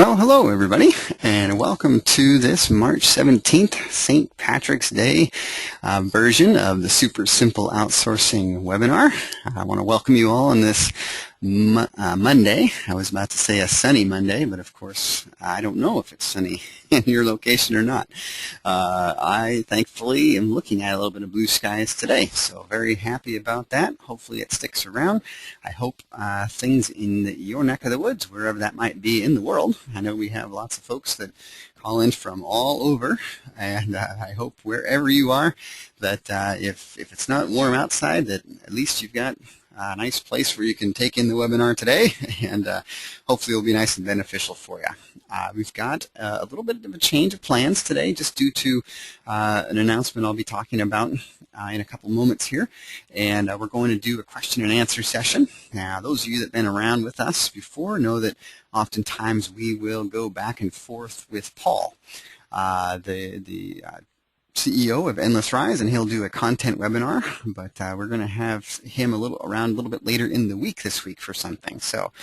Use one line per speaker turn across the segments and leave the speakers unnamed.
Well, hello everybody, and welcome to this March 17th, St. Patrick's Day version of the Super Simple Outsourcing webinar. I want to welcome you all on this Monday. I was about to say a sunny Monday, but of course I don't know if it's sunny in your location or not. I thankfully am looking at a little bit of blue skies today, so very happy about that. Hopefully it sticks around. I hope things in your neck of the woods, wherever that might be in the world. I know we have lots of folks that call in from all over, and I hope wherever you are that if it's not warm outside, that at least you've got a nice place where you can take in the webinar today, and hopefully it will be nice and beneficial for you. We've got a little bit of a change of plans today just due to an announcement I'll be talking about in a couple moments here, and we're going to do a question and answer session. Now, those of you that have been around with us before know that oftentimes we will go back and forth with Paul, the CEO of Endless Rise, and he'll do a content webinar, but we're going to have him around a little bit later in the week this week for something. So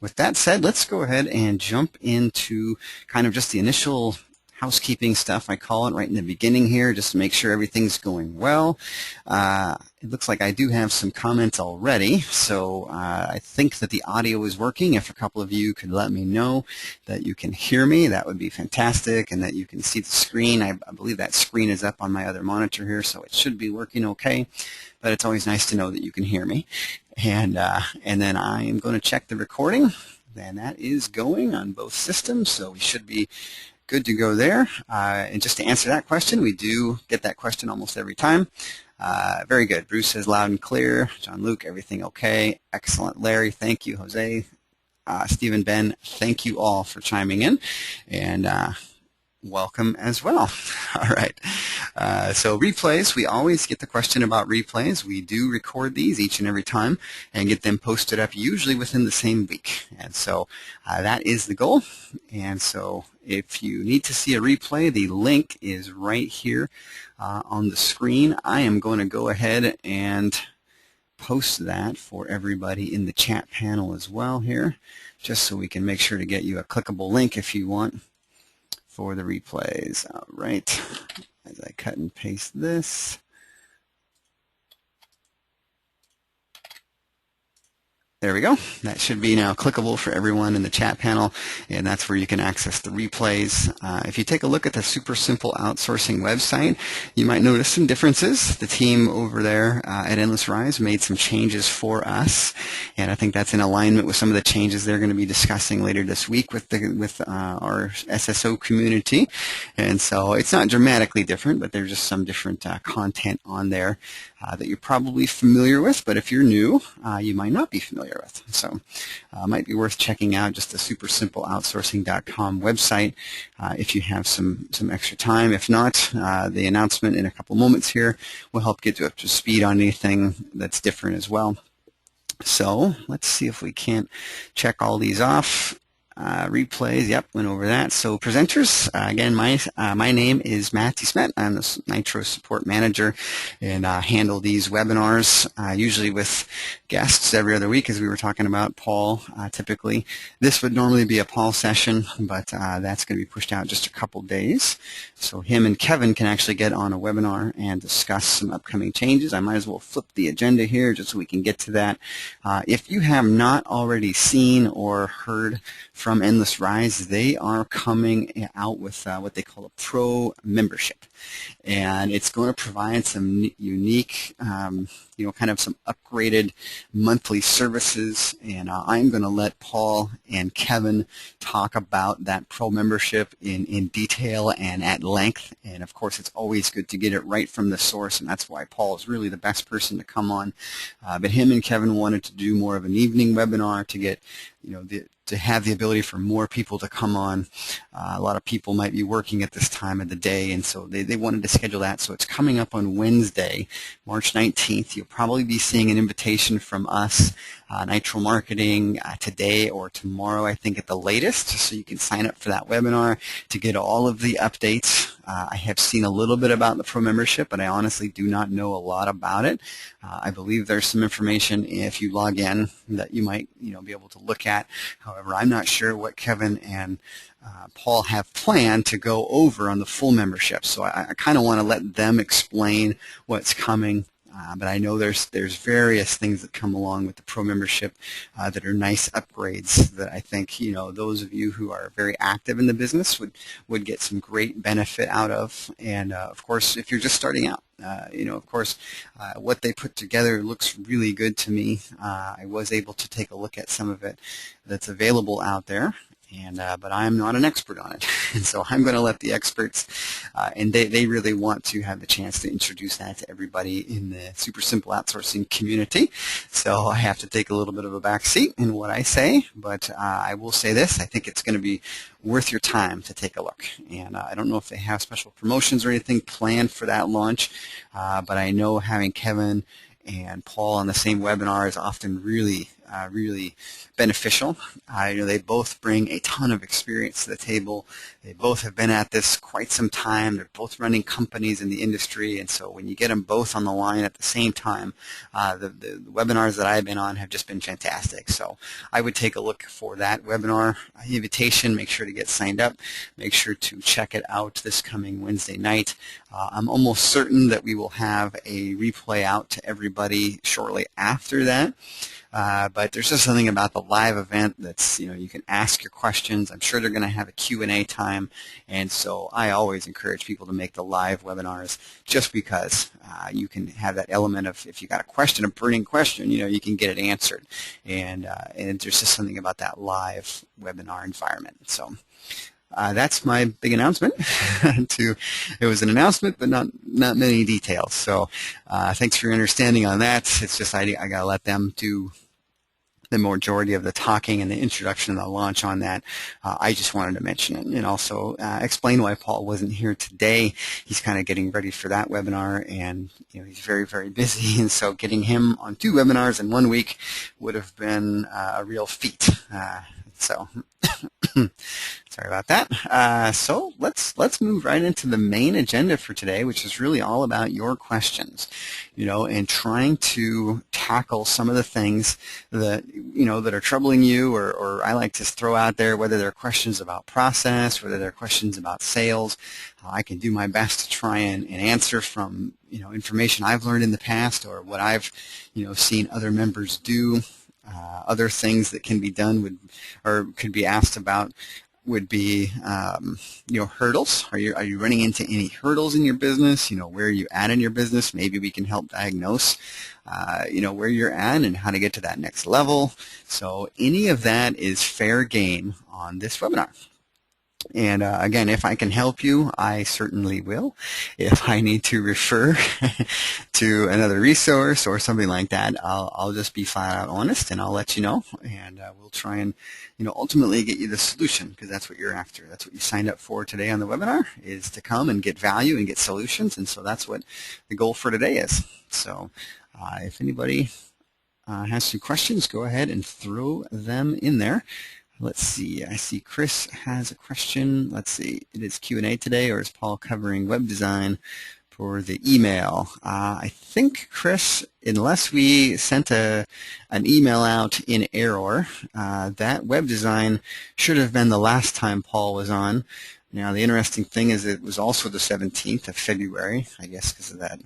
with that said, let's go ahead and jump into kind of just the initial housekeeping stuff, I call it, right in the beginning here, just to make sure everything's going well. It looks like I do have some comments already, so I think that the audio is working. If a couple of you could let me know that you can hear me, that would be fantastic, and that you can see the screen. I believe that screen is up on my other monitor here, so it should be working okay, but it's always nice to know that you can hear me. And then I am going to check the recording, and that is going on both systems, so we should be good to go there. And just to answer that question, we do get that question almost every time. Very good. Bruce says loud and clear. John Luke, everything okay? Excellent. Larry, thank you. Jose, Stephen, Ben, thank you all for chiming in, and welcome as well. All right. So replays, we always get the question about replays. We do record these each and every time and get them posted up usually within the same week. And so that is the goal. And so if you need to see a replay, the link is right here on the screen. I am going to go ahead and post that for everybody in the chat panel as well here, just so we can make sure to get you a clickable link if you want for the replays. All right, as I cut and paste this. There we go. That should be now clickable for everyone in the chat panel, and that's where you can access the replays. If you take a look at the Super Simple Outsourcing website, you might notice some differences. The team over there at Endless Rise made some changes for us, and I think that's in alignment with some of the changes they're going to be discussing later this week with our SSO community. And so it's not dramatically different, but there's just some different content on there that you're probably familiar with, but if you're new, you might not be familiar with. So it might be worth checking out just the supersimpleoutsourcing.com website if you have some extra time. If not, the announcement in a couple moments here will help get you up to speed on anything that's different as well. So let's see if we can't check all these off. Replays, yep, went over that. So presenters, again, my name is Matthew Smet. I'm the Nitro Support Manager, and handle these webinars usually with guests every other week, as we were talking about Paul typically. This would normally be a Paul session, but that's going to be pushed out just a couple days. So him and Kevin can actually get on a webinar and discuss some upcoming changes. I might as well flip the agenda here just so we can get to that. If you have not already seen or heard from Endless Rise, they are coming out with what they call a pro membership, and it's going to provide some unique, kind of some upgraded monthly services. And I'm going to let Paul and Kevin talk about that pro membership in detail and at length. And of course, it's always good to get it right from the source, and that's why Paul is really the best person to come on. But him and Kevin wanted to do more of an evening webinar to get, to have the ability for more people to come on. A lot of people might be working at this time of the day, and so they wanted to schedule that. So it's coming up on Wednesday, March 19th. You'll probably be seeing an invitation from us, Nitro Marketing, today or tomorrow, I think, at the latest, so you can sign up for that webinar to get all of the updates I have seen a little bit about the Pro membership, but I honestly do not know a lot about it. I believe there's some information if you log in that you might be able to look at. However, I'm not sure what Kevin and Paul have planned to go over on the full membership, so I kind of want to let them explain what's coming. But I know there's various things that come along with the Pro membership that are nice upgrades that I think those of you who are very active in the business would get some great benefit out of. And of course, if you're just starting out, what they put together looks really good to me. I was able to take a look at some of it that's available out there. But I'm not an expert on it, and so I'm going to let the experts, and they really want to have the chance to introduce that to everybody in the Super Simple Outsourcing community. So I have to take a little bit of a back seat in what I say, but I will say this: I think it's going to be worth your time to take a look. And I don't know if they have special promotions or anything planned for that launch, but I know having Kevin and Paul on the same webinar is often really beneficial. They both bring a ton of experience to the table. They both have been at this quite some time. They're both running companies in the industry, and so when you get them both on the line at the same time, the webinars that I've been on have just been fantastic. So I would take a look for that webinar invitation. Make sure to get signed up. Make sure to check it out this coming Wednesday night. I'm almost certain that we will have a replay out to everybody shortly after that. But there's just something about the live event that's, you can ask your questions. I'm sure they're going to have a Q&A time, and so I always encourage people to make the live webinars just because you can have that element of if you got a question, a burning question, you can get it answered. And there's just something about that live webinar environment. So that's my big announcement. It was an announcement, but not many details. So thanks for your understanding on that. It's just I got to let them do the majority of the talking and the introduction and the launch on that. I just wanted to mention it and also explain why Paul wasn't here today. He's kind of getting ready for that webinar, and he's very, very busy, and so getting him on 2 webinars in 1 week would have been a real feat. So sorry about that. So let's move right into the main agenda for today, which is really all about your questions, and trying to tackle some of the things that that are troubling you, or I like to throw out there, whether they're questions about process, whether they're questions about sales. I can do my best to try and answer from information I've learned in the past, or what I've seen other members do. Other things that can be done could be asked about would be hurdles. Are you running into any hurdles in your business? Where are you at in your business? Maybe we can help diagnose where you're at and how to get to that next level. So any of that is fair game on this webinar. And again, if I can help you, I certainly will. If I need to refer to another resource or something like that, I'll just be flat out honest, and I'll let you know. And we'll try and ultimately get you the solution, because that's what you're after. That's what you signed up for today on the webinar, is to come and get value and get solutions. And so that's what the goal for today is. So if anybody has some questions, go ahead and throw them in there. Let's see. I see Chris has a question. Let's see. It is Q&A today, or is Paul covering web design for the email? I think, Chris, unless we sent an email out in error, that web design should have been the last time Paul was on. Now, the interesting thing is it was also the 17th of February, I guess, because of that.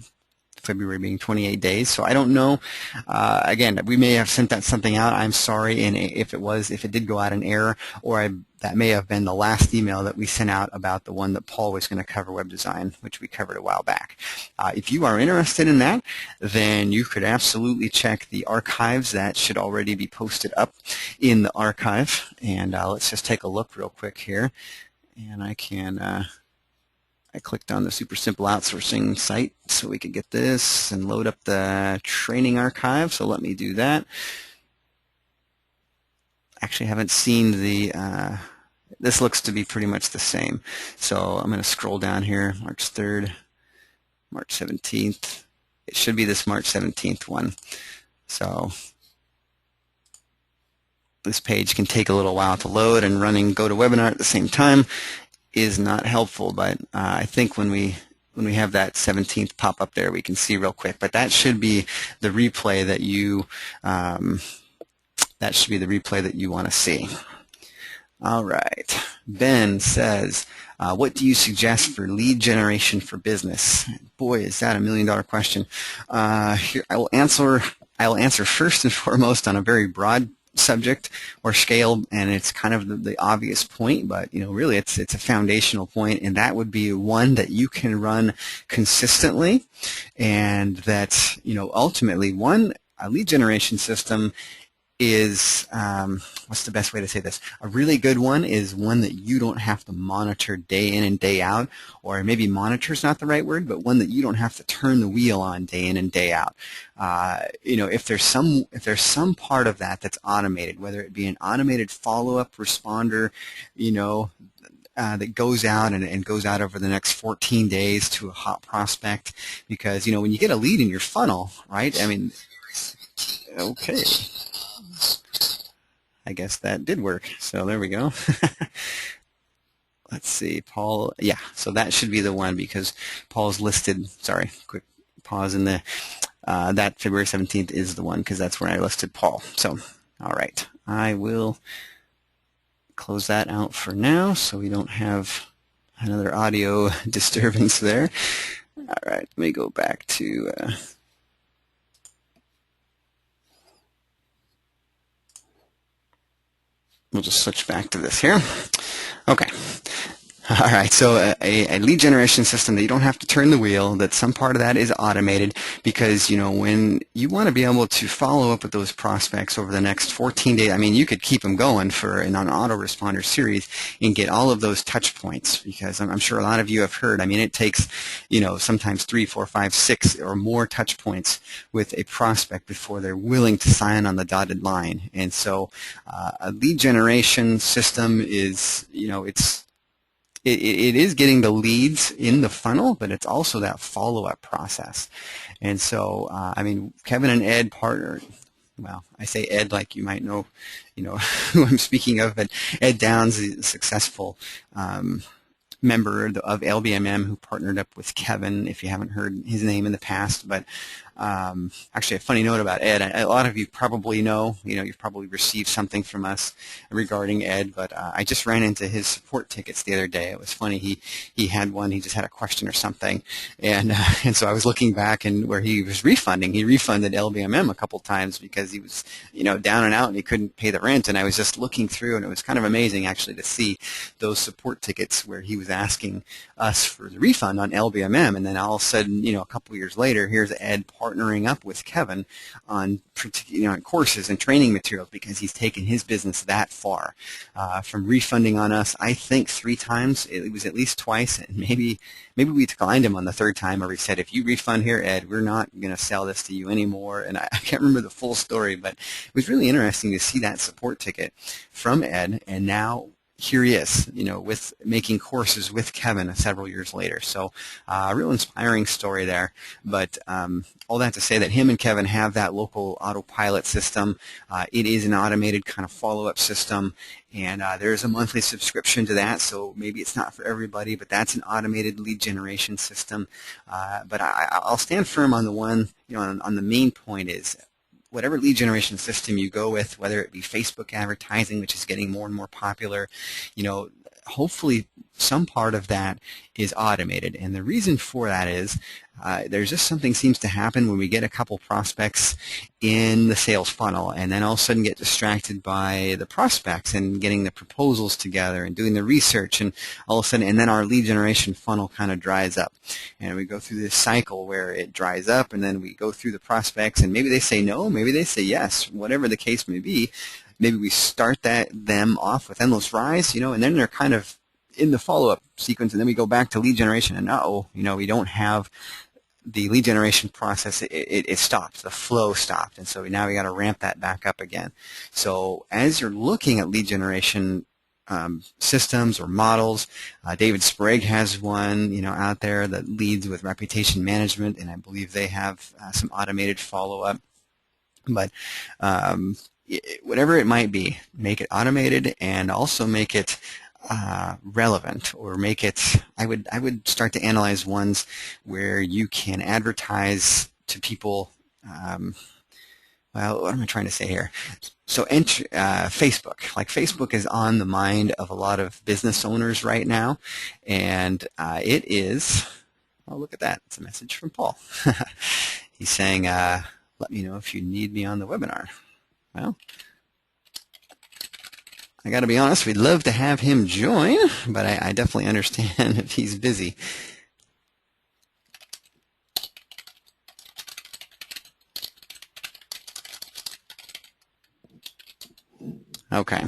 February being 28 days, so I don't know. Again, we may have sent that something out. I'm sorry, and if it did go out in error, or that may have been the last email that we sent out about the one that Paul was going to cover, web design, which we covered a while back. If you are interested in that, then you could absolutely check the archives. That should already be posted up in the archive. And let's just take a look real quick here, and I can. I clicked on the Super Simple Outsourcing site so we could get this and load up the training archive. So let me do that. Actually, I haven't seen the, this looks to be pretty much the same. So I'm going to scroll down here, March 3rd, March 17th. It should be this March 17th one. So this page can take a little while to load and running GoToWebinar at the same time. is not helpful, but I think when we have that 17th pop up there, we can see real quick. But that should be the replay that you want to see. All right. Ben says, what do you suggest for lead generation for business? Boy, is that $1 million question. Here, I will answer first and foremost on a very broad subject or scale, and it's kind of the obvious point, but really it's a foundational point, and that would be one that you can run consistently, and that ultimately a lead generation system is, what's the best way to say this? A really good one is one that you don't have to monitor day in and day out, or maybe monitor is not the right word, but one that you don't have to turn the wheel on day in and day out. If there's some part of that that's automated, whether it be an automated follow-up responder, that goes out and goes out over the next 14 days to a hot prospect, because when you get a lead in your funnel, right? I mean, okay. I guess that did work. So there we go. Let's see, Paul. Yeah, so that should be the one because Paul's listed. Sorry, quick pause in the. That February 17th is the one because that's where I listed Paul. So, all right, I will close that out for now so we don't have another audio disturbance there. All right, let me go back to. We'll just switch back to this here. Okay. All right, so a lead generation system that you don't have to turn the wheel, that some part of that is automated, because when you want to be able to follow up with those prospects over the next 14 days, I mean, you could keep them going for an autoresponder series and get all of those touch points, because I'm sure a lot of you have heard, I mean, it takes sometimes 3, 4, 5, 6 or more touch points with a prospect before they're willing to sign on the dotted line. And so a lead generation system is, it is getting the leads in the funnel, but it's also that follow-up process. And so, I mean, Kevin and Ed partnered. Well, I say Ed like you might know, who I'm speaking of, but Ed Downs is a successful member of LBMM who partnered up with Kevin, if you haven't heard his name in the past. But actually, a funny note about Ed, a lot of you probably know, you've probably received something from us regarding Ed, but I just ran into his support tickets the other day. It was funny. He had one. He just had a question or something, and so I was looking back and where he was refunding. He refunded LBMM a couple times because he was, down and out and he couldn't pay the rent. And I was just looking through, and it was kind of amazing actually to see those support tickets where he was asking us for the refund on LBMM, and then all of a sudden, a couple years later, here's Ed partnering up with Kevin on on courses and training materials because he's taken his business that far. From refunding on us, I think 3 times. It was at least twice, and maybe we declined him on the 3rd time, or we said, if you refund here, Ed, we're not going to sell this to you anymore. And I can't remember the full story, but it was really interesting to see that support ticket from Ed, and now here he is, with making courses with Kevin several years later. So a real inspiring story there. But all that to say that him and Kevin have that local autopilot system. It is an automated kind of follow-up system, and there's a monthly subscription to that, so maybe it's not for everybody, but that's an automated lead generation system. But I'll stand firm on the one, on the main point is, whatever lead generation system you go with, whether it be Facebook advertising, which is getting more and more popular, hopefully some part of that is automated. And the reason for that is there's just something seems to happen when we get a couple prospects in the sales funnel and then all of a sudden get distracted by the prospects and getting the proposals together and doing the research, and all of a sudden, and then our lead generation funnel kind of dries up. And we go through this cycle where it dries up, and then we go through the prospects, and maybe they say no, maybe they say yes, whatever the case may be. Maybe we start them off with endless rise, and then they're kind of in the follow-up sequence, and then we go back to lead generation, and we don't have the lead generation process. It stopped. The flow stopped, and so now we got to ramp that back up again. So as you're looking at lead generation systems or models, David Sprague has one, out there that leads with reputation management, and I believe they have some automated follow-up. But whatever it might be, make it automated and also make it relevant, or make it, I would start to analyze ones where you can advertise to people. Well, what am I trying to say here? So Facebook, like Facebook is on the mind of a lot of business owners right now, and it is, oh, look at that, it's a message from Paul. He's saying, let me know if you need me on the webinar. Well, I got to be honest, we'd love to have him join, but I definitely understand if he's busy. Okay.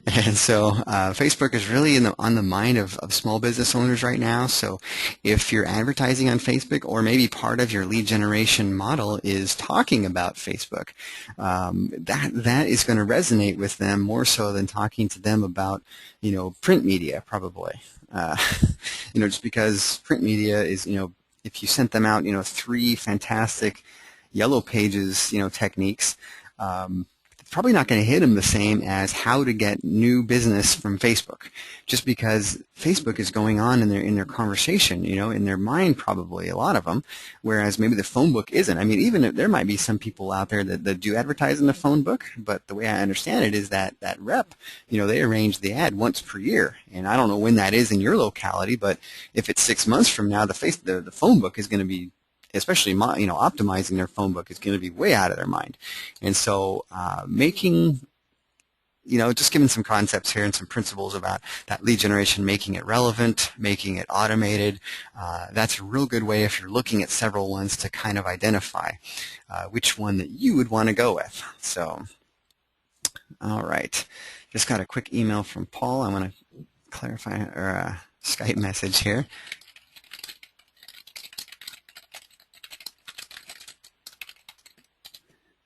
And so Facebook is really on the mind of small business owners right now. So if you're advertising on Facebook, or maybe part of your lead generation model is talking about Facebook, that is going to resonate with them more so than talking to them about, print media, probably. Just because print media is, if you sent them out, 3 fantastic yellow pages, techniques, probably not going to hit them the same as how to get new business from Facebook, just because Facebook is going on in their conversation, in their mind, probably a lot of them, whereas maybe the phone book isn't. I mean, even if there might be some people out there that do advertise in the phone book, but the way I understand it is that rep, they arrange the ad once per year, and I don't know when that is in your locality, but if it's 6 months from now, the phone book is going to be, especially optimizing their phone book, is going to be way out of their mind. And so making, just giving some concepts here and some principles about that lead generation, making it relevant, making it automated, that's a real good way if you're looking at several ones to kind of identify which one that you would want to go with. So, all right, just got a quick email from Paul. I want to clarify, or a Skype message here.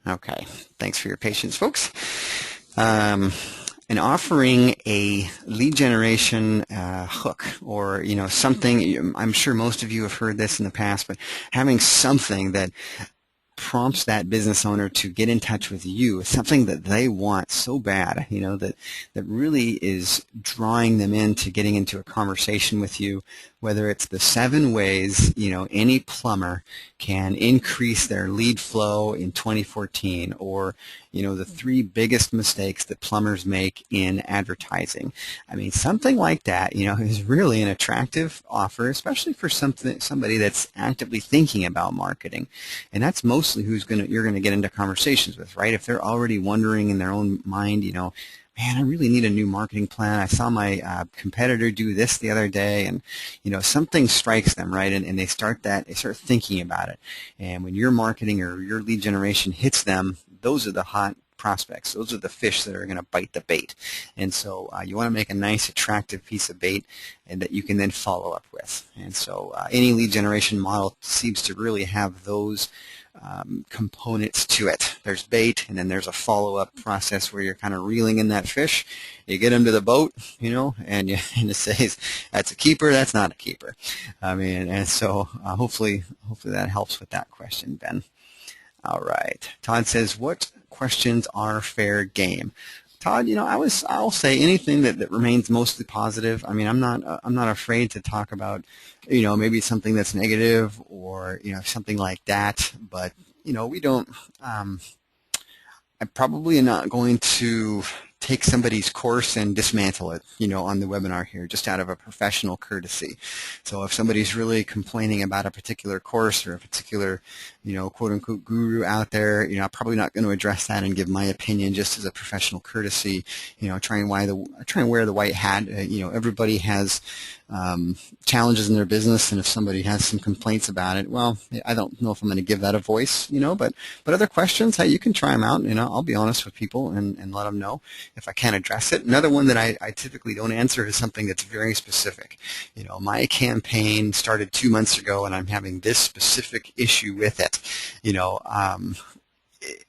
Okay, thanks for your patience, folks. And offering a lead generation hook, or something, I'm sure most of you have heard this in the past, but having something that prompts that business owner to get in touch with you, something that they want so bad, that really is drawing them into getting into a conversation with you, whether it's the 7 ways, any plumber can increase their lead flow in 2014, or, the 3 biggest mistakes that plumbers make in advertising. I mean, something like that, is really an attractive offer, especially for somebody that's actively thinking about marketing. And that's mostly who's you're going to get into conversations with, right? If they're already wondering in their own mind, man, I really need a new marketing plan. I saw my competitor do this the other day, and something strikes them, right? And they start thinking about it. And when your marketing or your lead generation hits them, those are the hot prospects. Those are the fish that are going to bite the bait. And so you want to make a nice, attractive piece of bait, and that you can then follow up with. And so any lead generation model seems to really have those components to it. There's bait, and then there's a follow-up process where you're kind of reeling in that fish. You get him to the boat, and it says that's a keeper, that's not a keeper. I mean, and so hopefully that helps with that question, Ben. All right. Todd says, what questions are fair game? Todd, I'll say anything that remains mostly positive. I mean, I'm not afraid to talk about, maybe something that's negative, or something like that. But we don't. I'm probably not going to take somebody's course and dismantle it, on the webinar here, just out of a professional courtesy. So if somebody's really complaining about a particular course or a particular, quote-unquote guru out there, I'm probably not going to address that and give my opinion just as a professional courtesy, try and wear the white hat. Everybody has challenges in their business, and if somebody has some complaints about it, well, I don't know if I'm going to give that a voice, but other questions, hey, you can try them out. I'll be honest with people and let them know if I can't address it. Another one that I typically don't answer is something that's very specific. My campaign started 2 months ago, and I'm having this specific issue with it.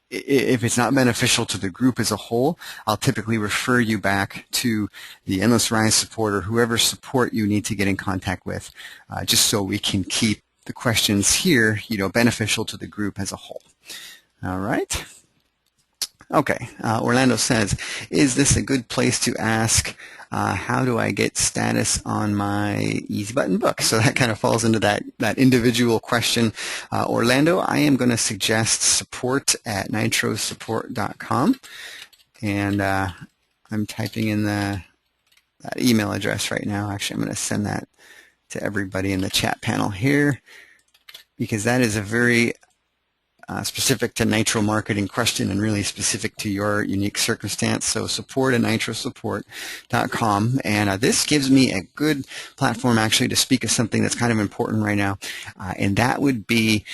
If it's not beneficial to the group as a whole, I'll typically refer you back to the Endless Rise support, or whoever support you need to get in contact with, just so we can keep the questions here, beneficial to the group as a whole. All right. Okay. Orlando says, is this a good place to ask how do I get status on my easy button book? So that kind of falls into that individual question. Orlando, I am going to suggest support@nitrosupport.com, and I'm typing in that email address right now. Actually, I'm going to send that to everybody in the chat panel here, because that is a very specific to Nitro marketing question and really specific to your unique circumstance. So support@nitrosupport.com, and this gives me a good platform actually to speak of something that's kind of important right now, and that would be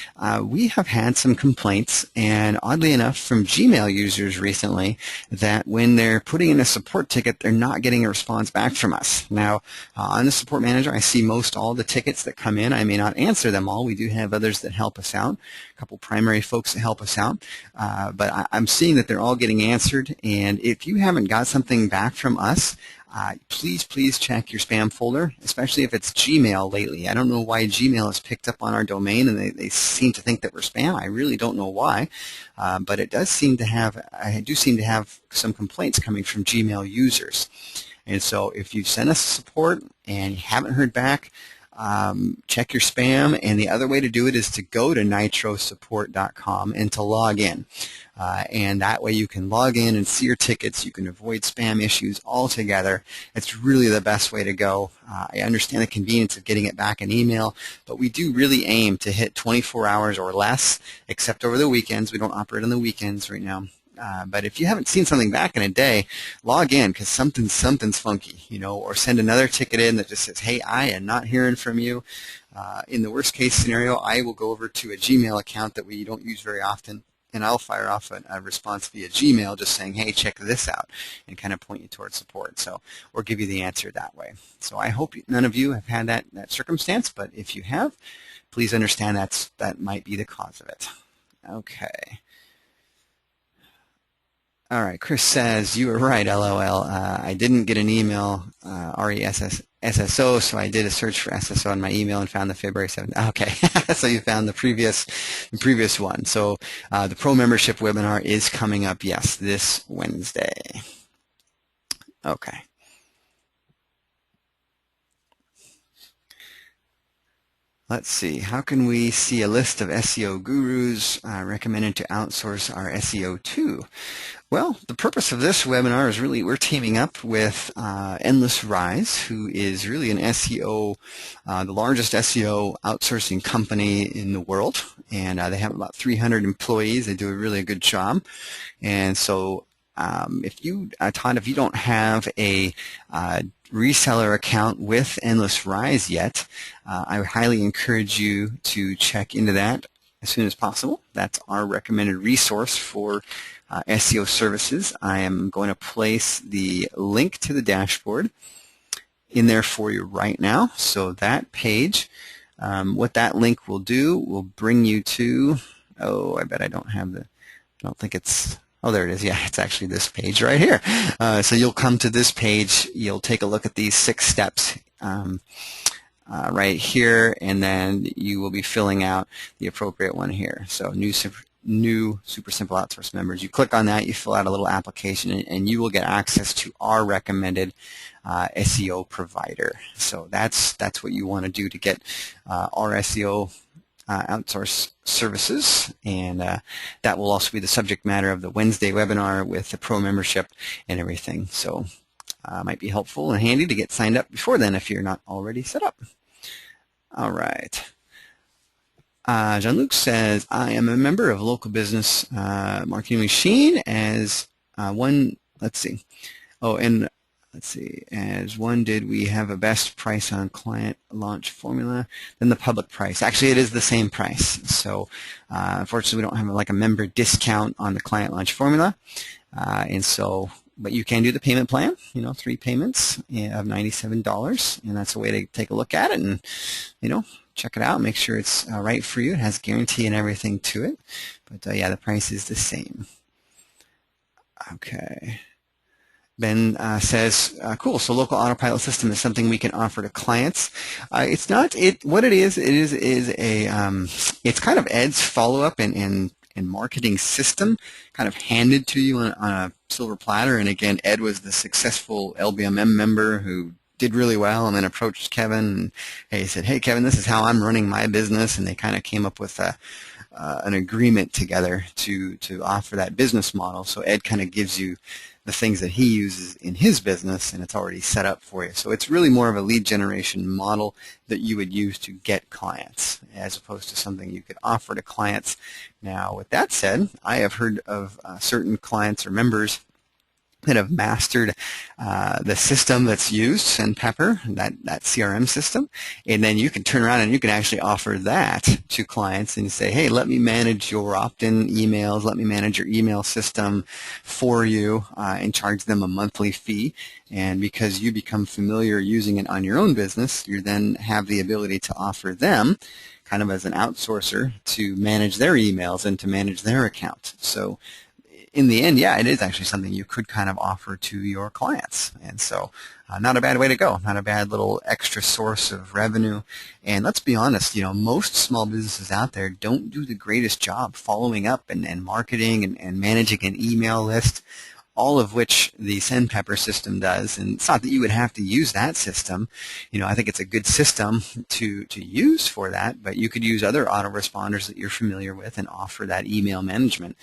we have had some complaints, and oddly enough from Gmail users recently, that when they're putting in a support ticket, they're not getting a response back from us. Now, on the Support Manager, I see most all the tickets that come in. I may not answer them all. We do have others that help us out, a couple primary folks that help us out, but I'm seeing that they're all getting answered. And if you haven't got something back from us, please check your spam folder, especially if it's Gmail lately. I don't know why Gmail has picked up on our domain, and they seem to think that we're spam. I really don't know why, but it does seem to have, I do seem to have some complaints coming from Gmail users. And so if you sent us support and you haven't heard back, check your spam, and the other way to do it is to go to nitrosupport.com and to log in. And that way you can log in and see your tickets. You can avoid spam issues altogether. It's really the best way to go. I understand the convenience of getting it back in email, but we do really aim to hit 24 hours or less, except over the weekends. We don't operate on the weekends right now. But if you haven't seen something back in a day, log in, because something's funky, or send another ticket in that just says, hey, I am not hearing from you. In the worst case scenario, I will go over to a Gmail account that we don't use very often, and I'll fire off a response via Gmail just saying, hey, check this out, and kind of point you towards support, or give you the answer that way. So I hope none of you have had that circumstance, but if you have, please understand that might be the cause of it. Okay. All right, Chris says, you were right, LOL. I didn't get an email, SSO, so I did a search for SSO on my email and found the February 7th. Okay, so you found the previous one. So the Pro Membership webinar is coming up, yes, this Wednesday. Okay. Let's see, how can we see a list of SEO gurus recommended to outsource our SEO to? Well, the purpose of this webinar is really we're teaming up with Endless Rise, who is really an SEO, the largest SEO outsourcing company in the world, and they have about 300 employees. They do a really good job, and so Todd, if you don't have a reseller account with Endless Rise yet, I would highly encourage you to check into that as soon as possible. That's our recommended resource for SEO services. I am going to place the link to the dashboard in there for you right now. So that page, what that link will do will bring you to, I bet I don't think it's, there it is. Yeah, it's actually this page right here. So you'll come to this page, you'll take a look at these 6 steps right here, and then you will be filling out the appropriate one here. So new Super Simple Outsource members. You click on that, you fill out a little application, and you will get access to our recommended SEO provider. So that's what you want to do to get our SEO outsource services, and that will also be the subject matter of the Wednesday webinar with the Pro membership and everything. So might be helpful and handy to get signed up before then if you're not already set up. All right. Jean-Luc says, I am a member of Local Business Marketing Machine as one, as one, did we have a best price on client launch formula than the public price? Actually, it is the same price. So unfortunately, we don't have like a member discount on the client launch formula. But you can do the payment plan, 3 payments of $97, and that's a way to take a look at it and, check it out, make sure it's right for you. It has guarantee and everything to it. But yeah, the price is the same. Okay. Ben says, cool, so local autopilot system is something we can offer to clients. It's not, what it is a, it's kind of Ed's follow-up and and marketing system kind of handed to you on a silver platter. And again, Ed was the successful LBMM member who did really well and then approached Kevin and he said, hey Kevin, this is how I'm running my business, and they kind of came up with an agreement together to offer that business model. So Ed kind of gives you the things that he uses in his business, and it's already set up for you. So it's really more of a lead generation model that you would use to get clients, as opposed to something you could offer to clients. Now, with that said, I have heard of certain clients or members that have mastered the system that's used, SendPepper, that CRM system, and then you can turn around and you can actually offer that to clients and say, hey, let me manage your opt-in emails, let me manage your email system for you, and charge them a monthly fee. And because you become familiar using it on your own business, you then have the ability to offer them kind of as an outsourcer to manage their emails and to manage their account. So in the end, yeah, it is actually something you could kind of offer to your clients. And so not a bad way to go, not a bad little extra source of revenue. And let's be honest, most small businesses out there don't do the greatest job following up and marketing and managing an email list, all of which the SendPepper system does. And it's not that you would have to use that system. I think it's a good system to use for that, but you could use other autoresponders that you're familiar with and offer that email management.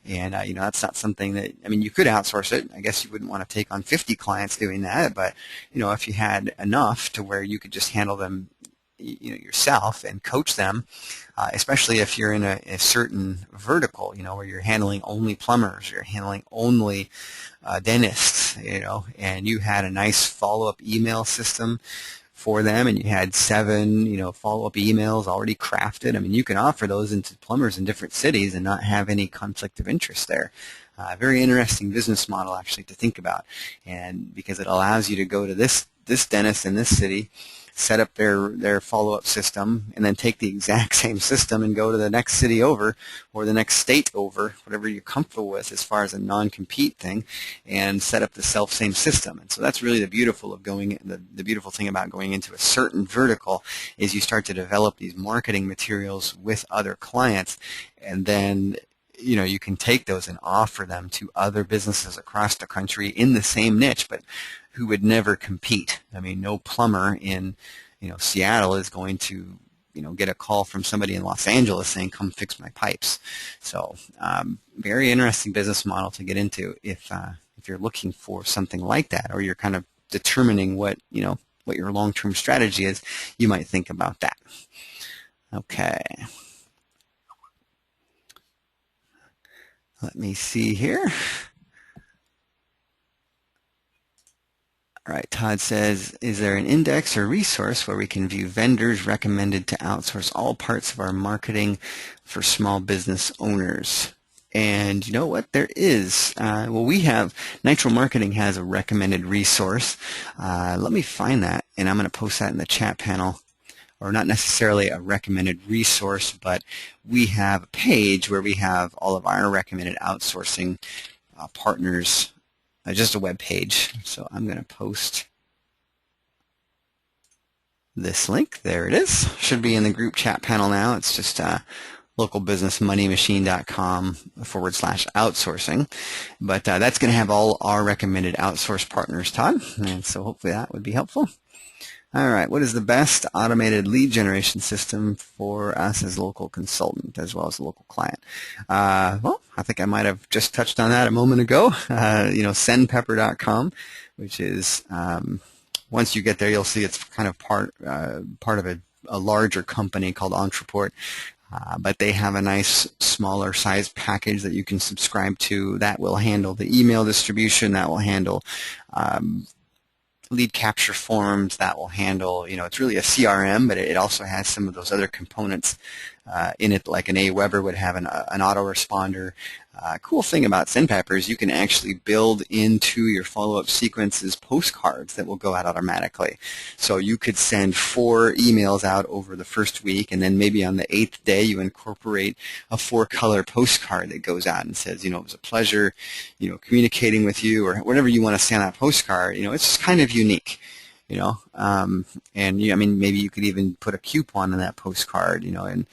And, that's not something that, you could outsource it. I guess you wouldn't want to take on 50 clients doing that, but, if you had enough to where you could just handle them yourself and coach them, especially if you're in a certain vertical, where you're handling only plumbers, you're handling only dentists, and you had a nice follow-up email system for them, and you had 7, follow-up emails already crafted. You can offer those into plumbers in different cities and not have any conflict of interest there. Very interesting business model actually to think about, and because it allows you to go to this dentist in this city, set up their follow-up system, and then take the exact same system and go to the next city over or the next state over, whatever you're comfortable with as far as a non-compete thing, and set up the self-same system. And so that's really the beautiful thing about going into a certain vertical is you start to develop these marketing materials with other clients, and then you can take those and offer them to other businesses across the country in the same niche, but who would never compete. No plumber in, Seattle is going to, get a call from somebody in Los Angeles saying, come fix my pipes. So, very interesting business model to get into if you're looking for something like that, or you're kind of determining what your long-term strategy is. You might think about that. Okay. Let me see here. All right, Todd says, is there an index or resource where we can view vendors recommended to outsource all parts of our marketing for small business owners? And you know what? There is. We have, Nitro Marketing has a recommended resource. Let me find that, and I'm going to post that in the chat panel. Or not necessarily a recommended resource, but we have a page where we have all of our recommended outsourcing partners, just a web page. So I'm going to post this link. There it is. Should be in the group chat panel now. It's just localbusinessmoneymachine.com/outsourcing. But that's going to have all our recommended outsource partners, Todd. And so hopefully that would be helpful. All right, what is the best automated lead generation system for us as a local consultant as well as a local client? Well, I think I might have just touched on that a moment ago. SendPepper.com, which is, once you get there, you'll see it's kind of part of a larger company called Entreport. But they have a nice smaller size package that you can subscribe to that will handle the email distribution, that will handle lead capture forms, that will handle, it's really a CRM, but it also has some of those other components in it, like an AWeber would have an autoresponder. Cool thing about SendPepper is you can actually build into your follow-up sequences postcards that will go out automatically. So you could send 4 emails out over the first week, and then maybe on the 8th day you incorporate a 4-color postcard that goes out and says, it was a pleasure, communicating with you, or whatever you want to say on that postcard. It's just kind of unique. And maybe you could even put a coupon on that postcard, and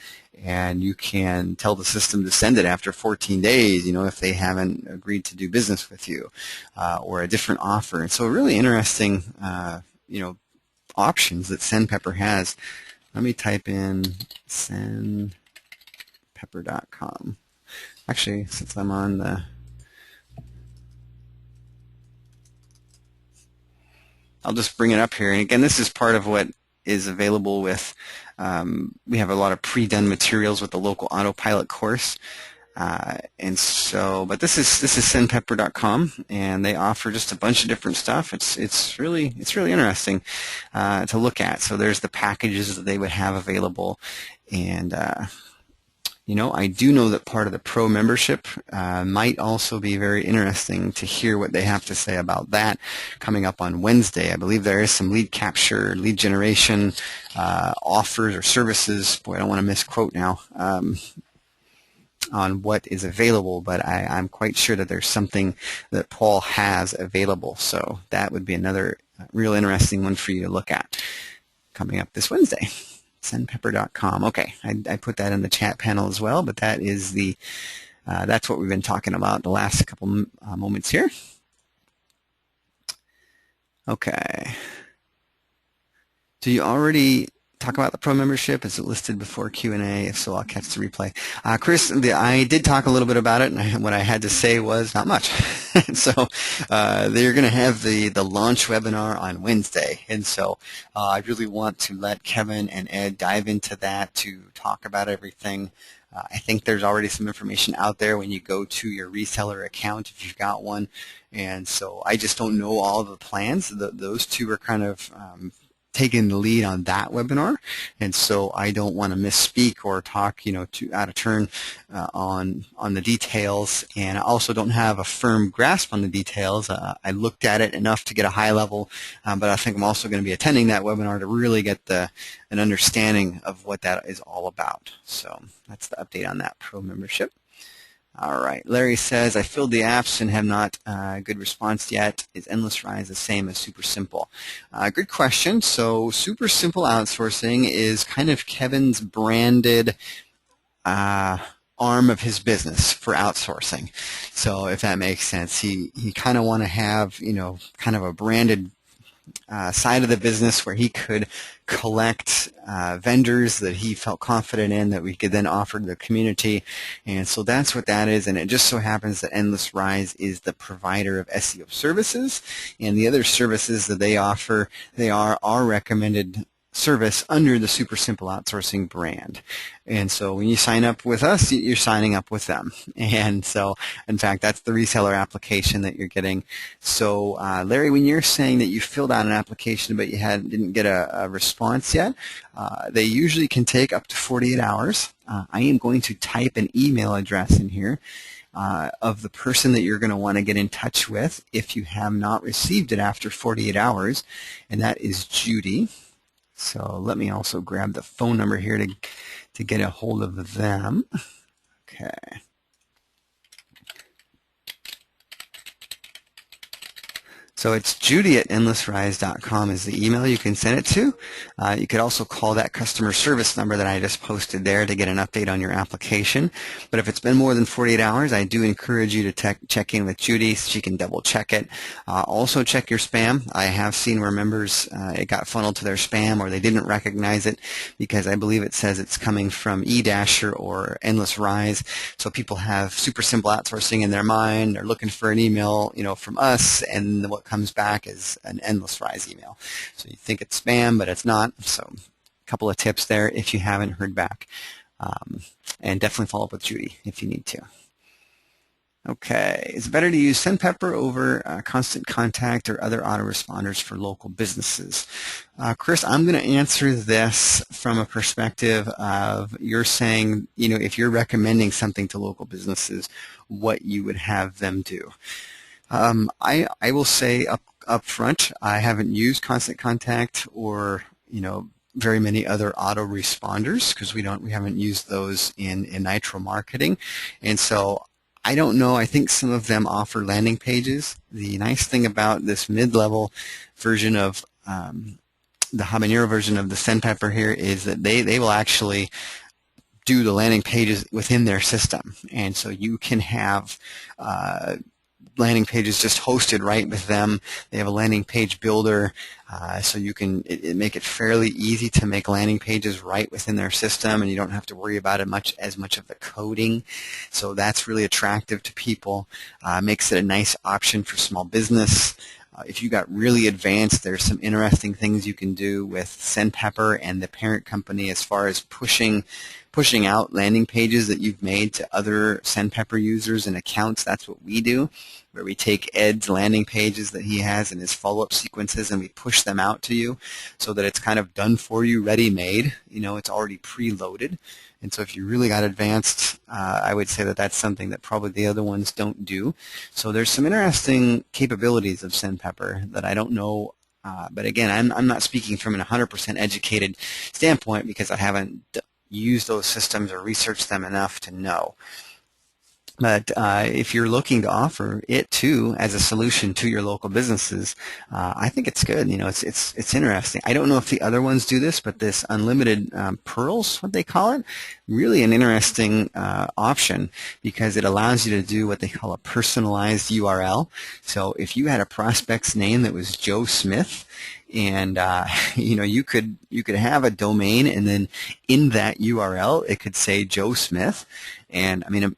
and you can tell the system to send it after 14 days, if they haven't agreed to do business with you, or a different offer. And so really interesting, options that SendPepper has. Let me type in sendpepper.com. Actually, since I'm on the... I'll just bring it up here. And again, this is part of what is available with, we have a lot of pre-done materials with the local autopilot course. And so, but this is sendpepper.com, and they offer just a bunch of different stuff. It's really interesting to look at. So there's the packages that they would have available, and I do know that part of the pro membership might also be very interesting to hear what they have to say about that coming up on Wednesday. I believe there is some lead capture, lead generation offers or services. Boy, I don't want to misquote now. On what is available, but I'm quite sure that there's something that Paul has available. So that would be another real interesting one for you to look at coming up this Wednesday. Sendpepper.com. Okay, I put that in the chat panel as well, but that is that's what we've been talking about the last couple moments here. Okay. Do you already talk about the pro membership? Is it listed before Q&A? If so, I'll catch the replay. Chris, I did talk a little bit about it, and what I had to say was not much. So they're going to have the launch webinar on Wednesday, and so I really want to let Kevin and Ed dive into that to talk about everything. I think there's already some information out there when you go to your reseller account if you've got one, and so I just don't know all of the plans. Those two are kind of taking the lead on that webinar, and so I don't want to misspeak or talk, too out of turn on the details, and I also don't have a firm grasp on the details. I looked at it enough to get a high level, but I think I'm also going to be attending that webinar to really get an understanding of what that is all about. So that's the update on that pro membership. All right, Larry says, I filled the apps and have not good response yet. Is Endless Rise the same as Super Simple? Good question. So Super Simple Outsourcing is kind of Kevin's branded arm of his business for outsourcing. So if that makes sense, he kind of want to have, kind of a branded side of the business where he could collect vendors that he felt confident in that we could then offer to the community, and so that's what that is. And it just so happens that Endless Rise is the provider of SEO services, and the other services that they offer, they are our recommended service under the Super Simple Outsourcing brand. And so when you sign up with us, you're signing up with them. And so, in fact, that's the reseller application that you're getting. So, Larry, when you're saying that you filled out an application but you didn't get a response yet, they usually can take up to 48 hours. I am going to type an email address in here of the person that you're going to want to get in touch with if you have not received it after 48 hours, and that is Judy. So let me also grab the phone number here to get a hold of them. Okay. So it's judy@endlessrise.com is the email you can send it to. You could also call that customer service number that I just posted there to get an update on your application. But if it's been more than 48 hours, I do encourage you to check in with Judy so she can double check it. Also check your spam. I have seen where members, it got funneled to their spam or they didn't recognize it because I believe it says it's coming from eDasher or Endless Rise. So people have Super Simple Outsourcing in their mind. They're looking for an email, from us, and what comes back is an Endless Rise email. So you think it's spam, but it's not. So a couple of tips there if you haven't heard back. And definitely follow up with Judy if you need to. Okay, is it better to use SendPepper over Constant Contact or other autoresponders for local businesses? Chris, I'm going to answer this from a perspective of you're saying, if you're recommending something to local businesses, what you would have them do. I will say up front, I haven't used Constant Contact or very many other autoresponders because we haven't used those in Nitro marketing, and so I don't know. I think some of them offer landing pages. The nice thing about this mid-level version of the habanero version of the SendPepper here is that they will actually do the landing pages within their system. And so you can have landing pages just hosted right with them. They have a landing page builder, so you can make it fairly easy to make landing pages right within their system, and you don't have to worry about it as much of the coding. So that's really attractive to people. Makes it a nice option for small business. If you got really advanced, there's some interesting things you can do with SendPepper and the parent company as far as pushing out landing pages that you've made to other SendPepper users and accounts. That's what we do, where we take Ed's landing pages that he has and his follow-up sequences, and we push them out to you so that it's kind of done for you, ready-made. It's already preloaded. And so if you really got advanced, I would say that that's something that probably the other ones don't do. So there's some interesting capabilities of SendPepper that I don't know. But again, I'm not speaking from an 100% educated standpoint because I haven't used those systems or researched them enough to know. But if you're looking to offer it too as a solution to your local businesses, I think it's good. It's interesting. I don't know if the other ones do this, but this unlimited pearls, what they call it, really an interesting option because it allows you to do what they call a personalized URL. So if you had a prospect's name that was Joe Smith, and you could have a domain, and then in that URL it could say Joe Smith, and I mean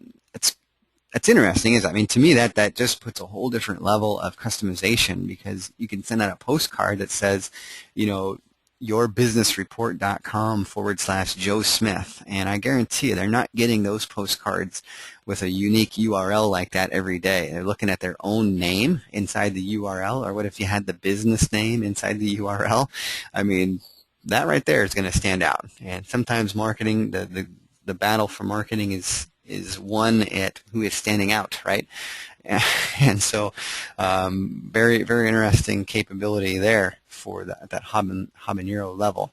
it's interesting. To me that just puts a whole different level of customization because you can send out a postcard that says, yourbusinessreport.com/Joe Smith, and I guarantee you they're not getting those postcards with a unique URL like that every day. They're looking at their own name inside the URL, or what if you had the business name inside the URL? That right there is going to stand out. And sometimes marketing, the battle for marketing is won at who is standing out, right? And so very, very interesting capability there for that habanero level.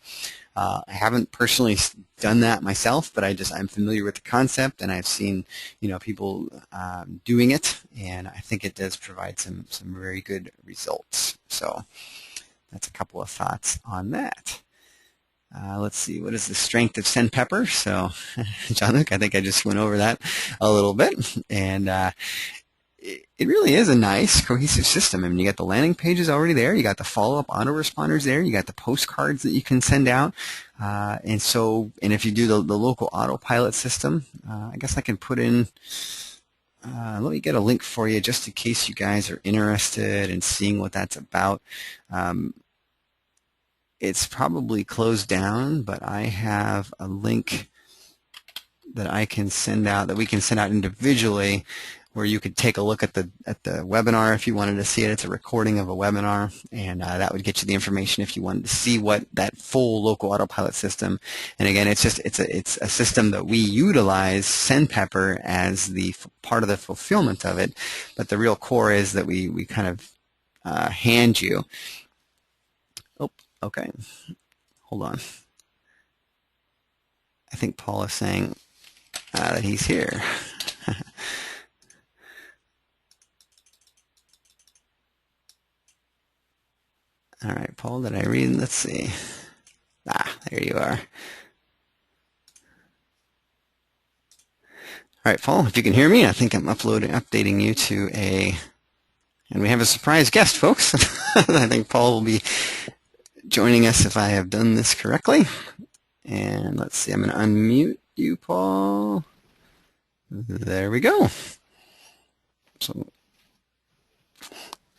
I haven't personally done that myself, but I'm familiar with the concept, and I've seen people doing it, and I think it does provide some very good results. So that's a couple of thoughts on that. Let's see, what is the strength of SendPepper? So, John Luke, I think I just went over that a little bit, and it really is a nice, cohesive system. You got the landing pages already there, you got the follow-up autoresponders there, you got the postcards that you can send out, and if you do the local autopilot system, I guess I can put in. Let me get a link for you just in case you guys are interested in seeing what that's about. It's probably closed down, but I have a link that I can send out, that we can send out individually, where you could take a look at the webinar if you wanted to see it. It's a recording of a webinar, and that would get you the information if you wanted to see what that full local autopilot system. And again, it's a system that we utilize SendPepper as the part of the fulfillment of it, but the real core is that we kind of hand you. Oh, okay. Hold on. I think Paul is saying that he's here. All right, Paul, did I read? Let's see. There you are. All right, Paul, if you can hear me, I think I'm updating you to and we have a surprise guest, folks. I think Paul will be joining us if I have done this correctly. And let's see, I'm going to unmute you, Paul. There we go. So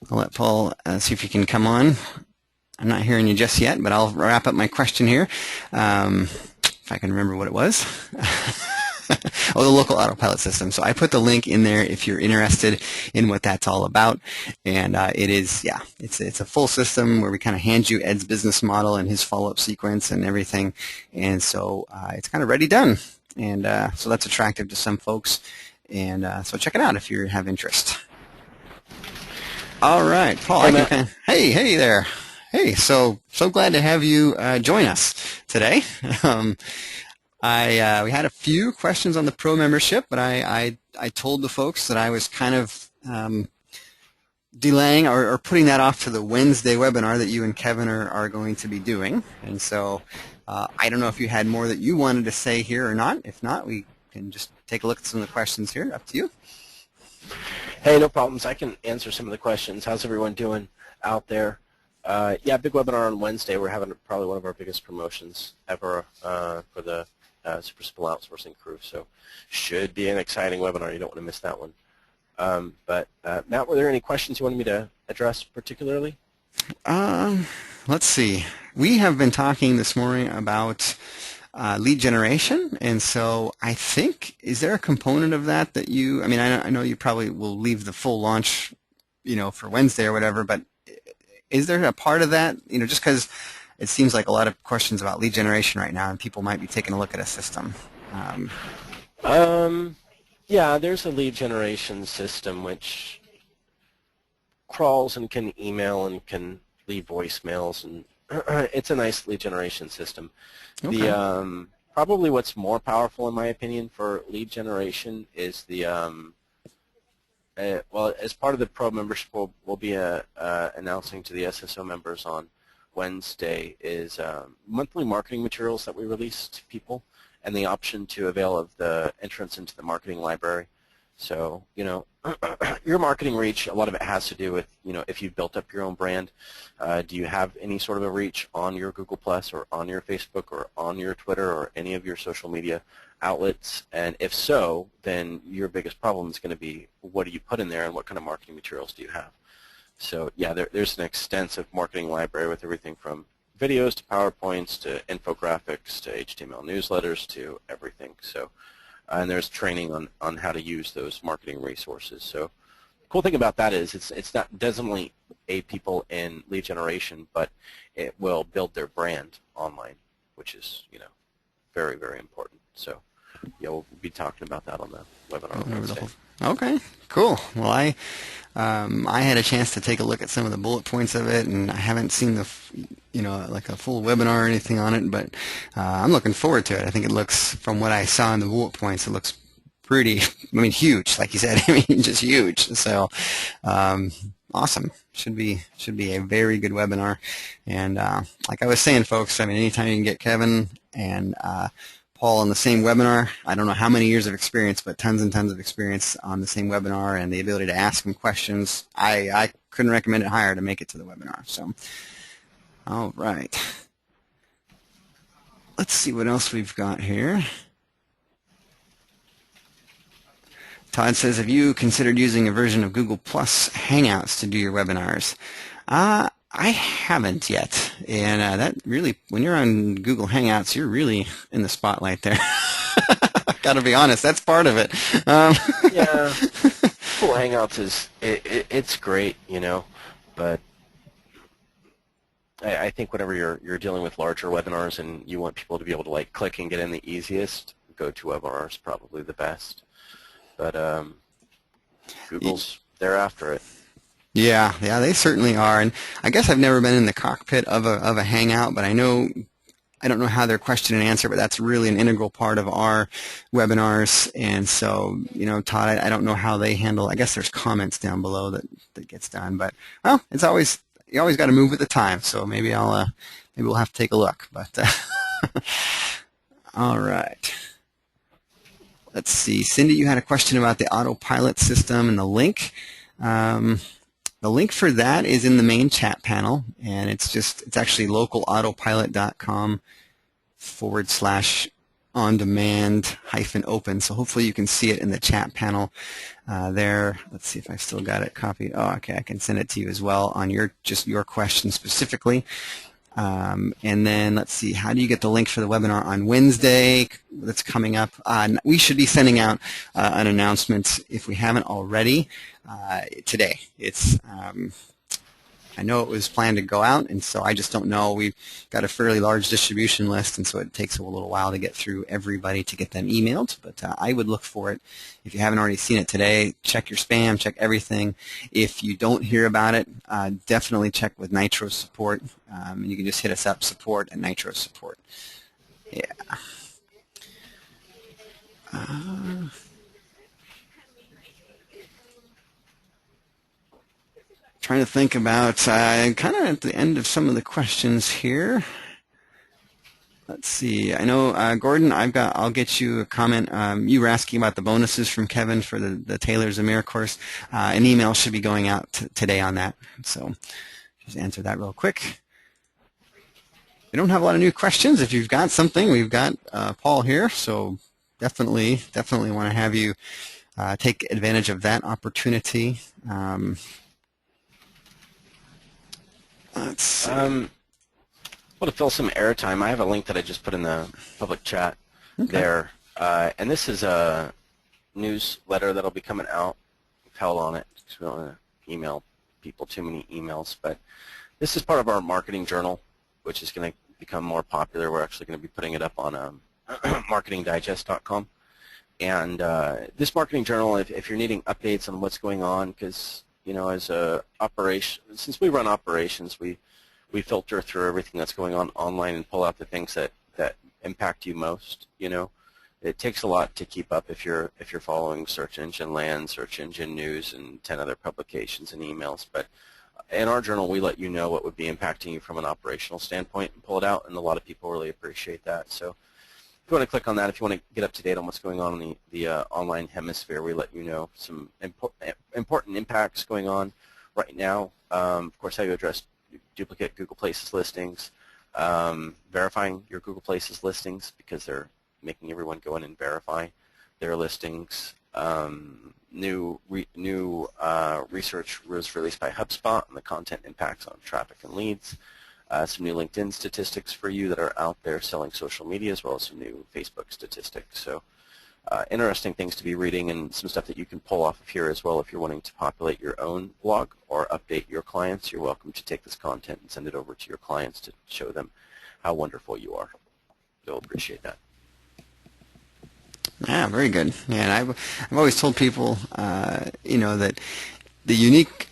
I'll let Paul see if he can come on. I'm not hearing you just yet, but I'll wrap up my question here. If I can remember what it was. Oh, the local autopilot system. So I put the link in there if you're interested in what that's all about. And it is, yeah, it's a full system where we kind of hand you Ed's business model and his follow-up sequence and everything. And so it's kind of ready done. And so that's attractive to some folks. And so check it out if you have interest. All right, Paul. Hey there. Hey, so glad to have you join us today. We had a few questions on the Pro membership, but I told the folks that I was kind of delaying or putting that off to the Wednesday webinar that you and Kevin are going to be doing. And so I don't know if you had more that you wanted to say here or not. If not, we can just take a look at some of the questions here. Up to you.
Hey, no problems. I can answer some of the questions. How's everyone doing out there? Yeah, big webinar on Wednesday. We're having probably one of our biggest promotions ever for the Super Simple Outsourcing crew. So should be an exciting webinar. You don't want to miss that one. But Matt, were there any questions you wanted me to address particularly?
Let's see. We have been talking this morning about lead generation, and so I think, is there a component of that that you, I mean, I know you probably will leave the full launch, for Wednesday or whatever, but is there a part of that, just because it seems like a lot of questions about lead generation right now, and people might be taking a look at a system.
Yeah, there's a lead generation system which crawls and can email and can leave voicemails, and it's a nice lead generation system. Okay. Probably what's more powerful, in my opinion, for lead generation is the well, as part of the Pro membership, we'll be announcing to the SSO members on Wednesday is monthly marketing materials that we release to people, and the option to avail of the entrance into the marketing library. So, your marketing reach, a lot of it has to do with, if you've built up your own brand. Do you have any sort of a reach on your Google Plus or on your Facebook or on your Twitter or any of your social media outlets? And if so, then your biggest problem is going to be, what do you put in there and what kind of marketing materials do you have? So, yeah, there's an extensive marketing library with everything from videos to PowerPoints to infographics to HTML newsletters to everything. So, and there's training on how to use those marketing resources. So the cool thing about that is doesn't only aid people in lead generation, but it will build their brand online, which is, very, very important. So yeah, we'll be talking about that on the webinar on Wednesday.
Okay, cool. Well, I had a chance to take a look at some of the bullet points of it, and I haven't seen the, like a full webinar or anything on it, but I'm looking forward to it. I think it looks, from what I saw in the bullet points, it looks pretty, huge, like you said. Just huge. So, awesome. Should be a very good webinar. And like I was saying, folks, anytime you can get Kevin and Paul on the same webinar, I don't know how many years of experience, but tons and tons of experience on the same webinar, and the ability to ask them questions, I couldn't recommend it higher to make it to the webinar. So, all right. Let's see what else we've got here. Todd says, have you considered using a version of Google Plus Hangouts to do your webinars? I haven't yet, and that really, when you're on Google Hangouts, you're really in the spotlight there. Gotta be honest, that's part of it.
Yeah, Google Hangouts it's great, but I think whenever you're dealing with larger webinars and you want people to be able to click and get in the easiest, GoToWebinar is probably the best. But Google's there after it.
Yeah, they certainly are. And I guess I've never been in the cockpit of a Hangout, but I don't know how they're question and answer, but that's really an integral part of our webinars. And so, Todd, I don't know how they handle. I guess there's comments down below that gets done, but well, you always got to move with the time. So maybe we'll have to take a look. But all right. Let's see. Cindy, you had a question about the autopilot system and the link. The link for that is in the main chat panel, and it's actually localautopilot.com/on-demand-open. So hopefully you can see it in the chat panel there. Let's see if I still got it copied. Oh, okay, I can send it to you as well on your question specifically. And then let's see, how do you get the link for the webinar on Wednesday that's coming up? We should be sending out an announcement, if we haven't already, today. I know it was planned to go out, and so I just don't know. We've got a fairly large distribution list, and so it takes a little while to get through everybody to get them emailed. But I would look for it. If you haven't already seen it today, check your spam, check everything. If you don't hear about it, definitely check with Nitro Support. You can just hit us up, support at Nitro Support. Yeah. Trying to think about kind of at the end of some of the questions here. Let's see. I know, Gordon, I'll get you a comment. You were asking about the bonuses from Kevin for the Taylor Zamir course. An email should be going out today on that. So just answer that real quick. We don't have a lot of new questions. If you've got something, we've got Paul here. So definitely want to have you take advantage of that opportunity. Let's see.
Well, to fill some airtime, I have a link that I just put in the public chat there. And this is a newsletter that'll be coming out. We've held on it because we don't want to email people too many emails. But this is part of our marketing journal, which is going to become more popular. We're actually going to be putting it up on marketingdigest.com. And this marketing journal, if you're needing updates on what's going on, because, you know, as a operation, since we run operations, we filter through everything that's going on online and pull out the things that impact you most. You know, it takes a lot to keep up if you're following search engine land, search engine news, and 10 other publications and emails. But in our journal, we let you know what would be impacting you from an operational standpoint and pull it out, and a lot of people really appreciate that. So if you want to click on that, if you want to get up to date on what's going on in the online hemisphere, we let you know some important impacts going on right now. Of course, how you address duplicate Google Places listings, verifying your Google Places listings because they're making everyone go in and verify their listings. New research was released by HubSpot on the content impacts on traffic and leads. Some new LinkedIn statistics for you that are out there selling social media, as well as some new Facebook statistics. So interesting things to be reading, and some stuff that you can pull off of here as well. If you're wanting to populate your own blog or update your clients, you're welcome to take this content and send it over to your clients to show them how wonderful you are. They'll appreciate that.
Yeah, very good. Yeah, and I've always told people, you know, that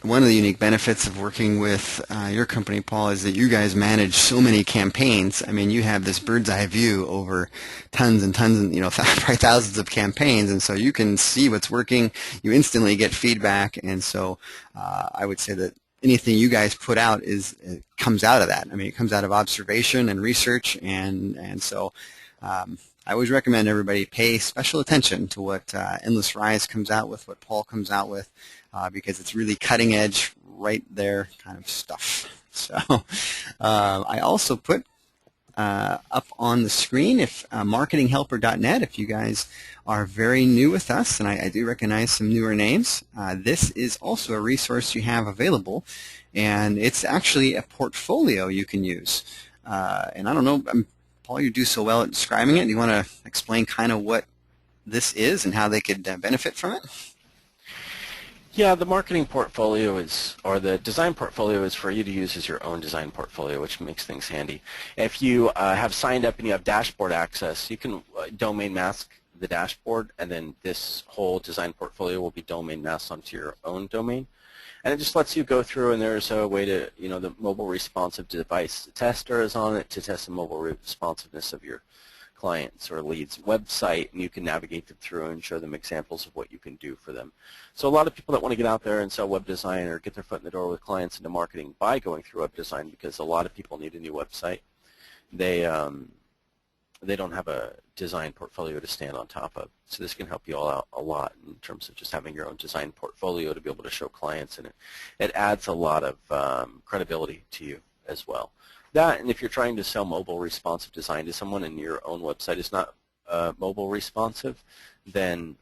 one of the unique benefits of working with your company, Paul, is that you guys manage so many campaigns. I mean, you have this bird's eye view over tons and tons, and, you know, probably thousands of campaigns, and so you can see what's working. You instantly get feedback, and so I would say that anything you guys put out comes out of that. I mean, it comes out of observation and research, and so I always recommend everybody pay special attention to what Endless Rise comes out with, what Paul comes out with, because it's really cutting edge, right there kind of stuff. So I also put up on the screen if marketinghelper.net, if you guys are very new with us, and I do recognize some newer names, this is also a resource you have available, and it's actually a portfolio you can use. And I don't know, Paul, you do so well at describing it. Do you want to explain kind of what this is and how they could benefit from it?
Yeah, the marketing portfolio or the design portfolio is for you to use as your own design portfolio, which makes things handy. If you have signed up and you have dashboard access, you can domain mask the dashboard, and then this whole design portfolio will be domain masked onto your own domain. And it just lets you go through, and there's a way to, you know, the mobile responsive device tester is on it to test the mobile responsiveness of your clients or leads website, and you can navigate them through and show them examples of what you can do for them. So a lot of people that want to get out there and sell web design or get their foot in the door with clients into marketing by going through web design, because a lot of people need a new website. They don't have a design portfolio to stand on top of. So this can help you all out a lot in terms of just having your own design portfolio to be able to show clients, and it adds a lot of credibility to you as well. That, and if you're trying to sell mobile responsive design to someone and your own website is not mobile responsive, then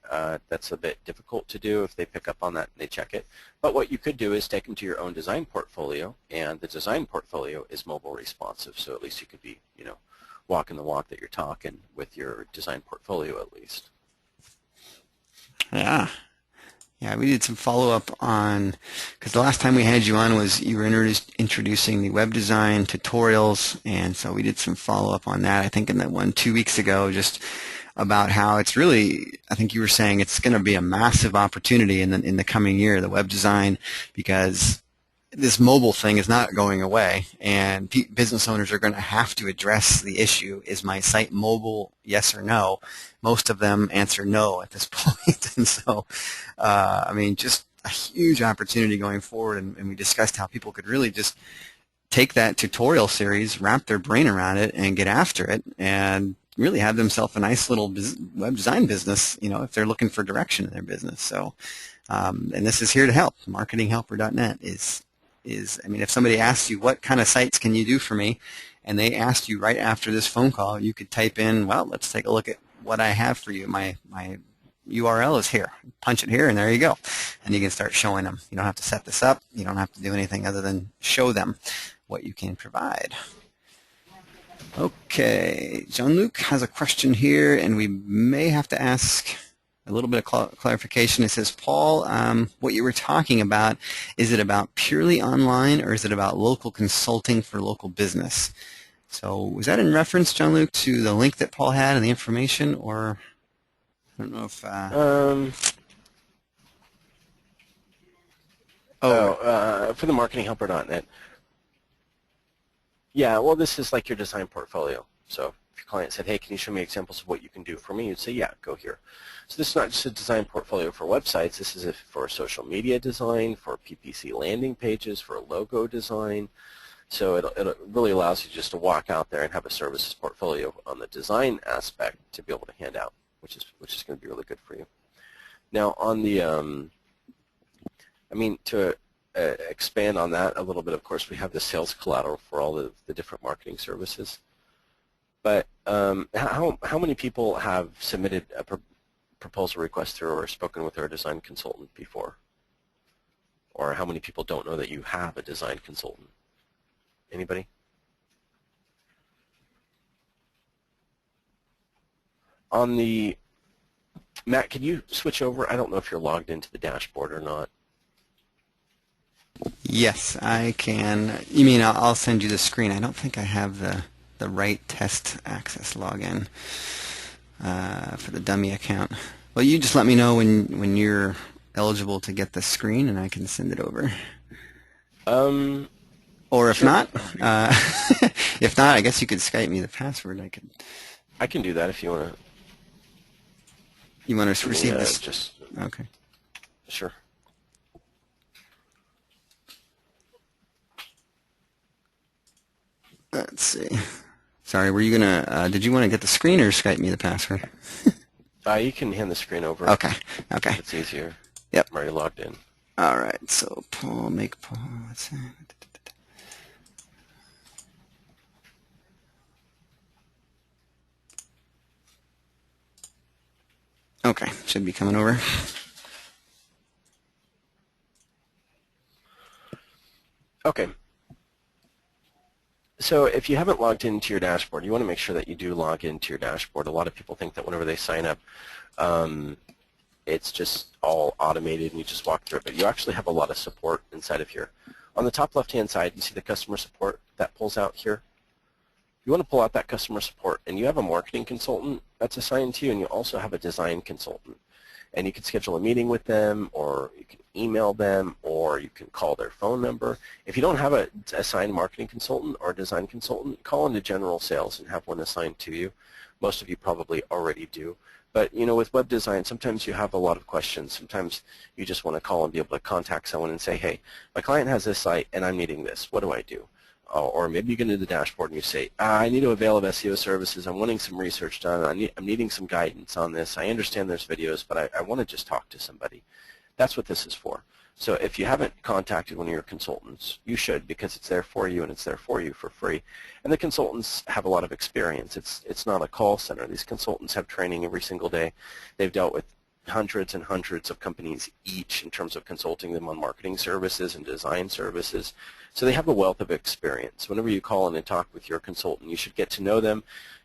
that's a bit difficult to do if they pick up on that and they check it. But what you could do is take them to your own design portfolio, and the design portfolio is mobile responsive, so at least you could be, you know, walking the walk that you're talking with your design portfolio at least.
Yeah. Yeah, we did some follow-up on, because the last time we had you on was you were introducing the web design tutorials, and so we did some follow-up on that, I think in that one 2 weeks ago, just about how it's really, I think you were saying it's going to be a massive opportunity in the coming year, the web design, because this mobile thing is not going away, and business owners are going to have to address the issue, is my site mobile, yes or no? Most of them answer no at this point. And so, I mean, just a huge opportunity going forward, and we discussed how people could really just take that tutorial series, wrap their brain around it, and get after it, and really have themselves a nice little web design business, if they're looking for direction in their business. So, and this is here to help. Marketinghelper.net is, I mean, if somebody asks you what kind of sites can you do for me, and they asked you right after this phone call, you could type in, well, let's take a look at what I have for you. My URL is here. Punch it here, and there you go. And you can start showing them. You don't have to set this up. You don't have to do anything other than show them what you can provide. Okay, Jean-Luc has a question here, and we may have to ask a little bit of clarification. It says, Paul, what you were talking about, is it about purely online, or is it about local consulting for local business? So was that in reference, Jean-Luc, to the link that Paul had and the information, or I don't know if...
for the marketinghelper.net. Yeah, well, this is like your design portfolio. So if your client said, hey, can you show me examples of what you can do for me? You'd say, yeah, go here. So this is not just a design portfolio for websites. This is for social media design, for PPC landing pages, for logo design. So it really allows you just to walk out there and have a services portfolio on the design aspect to be able to hand out, which is going to be really good for you. Now on the, to expand on that a little bit, of course, we have the sales collateral for all the different marketing services. But how many people have submitted a proposal request through or spoken with our design consultant before? Or how many people don't know that you have a design consultant? Anybody? On the, Matt, can you switch over? I don't know if you're logged into the dashboard or not.
Yes, I can. You mean I'll send you the screen? I don't think I have the right test access login for the dummy account. Well, you just let me know when you're eligible to get the screen, and I can send it over. Or if
sure.
not, I guess you could Skype me the password.
I can do that if you want to.
You want to receive this?
Just
okay.
Sure.
Let's see. Sorry, were you gonna? Did you want to get the screen or Skype me the password?
You can hand the screen over.
Okay. Okay.
It's easier.
Yep.
I'm already logged in.
All right. So Paul, make Paul. Let's see. Okay, should be coming over.
Okay. So if you haven't logged into your dashboard, you want to make sure that you do log into your dashboard. A lot of people think that whenever they sign up, it's just all automated and you just walk through it, but you actually have a lot of support inside of here. On the top left-hand side, you see the customer support that pulls out here. You want to pull out that customer support, and you have a marketing consultant that's assigned to you, and you also have a design consultant. And you can schedule a meeting with them, or you can email them, or you can call their phone number. If you don't have an assigned marketing consultant or design consultant, call into general sales and have one assigned to you. Most of you probably already do. But with web design, sometimes you have a lot of questions. Sometimes you just want to call and be able to contact someone and say, hey, my client has this site and I'm needing this. What do I do? Or maybe you get into the dashboard and you say, I need to avail of SEO services. I'm wanting some research done. I'm needing some guidance on this. I understand there's videos, but I want to just talk to somebody. That's what this is for. So if you haven't contacted one of your consultants, you should, because it's there for you and it's there for you for free. And the consultants have a lot of experience. It's not a call center. These consultants have training every single day. They've dealt with hundreds and hundreds of companies each in terms of consulting them on marketing services and design services. So they have a wealth of experience. Whenever you call in and talk with your consultant, you should get to know them.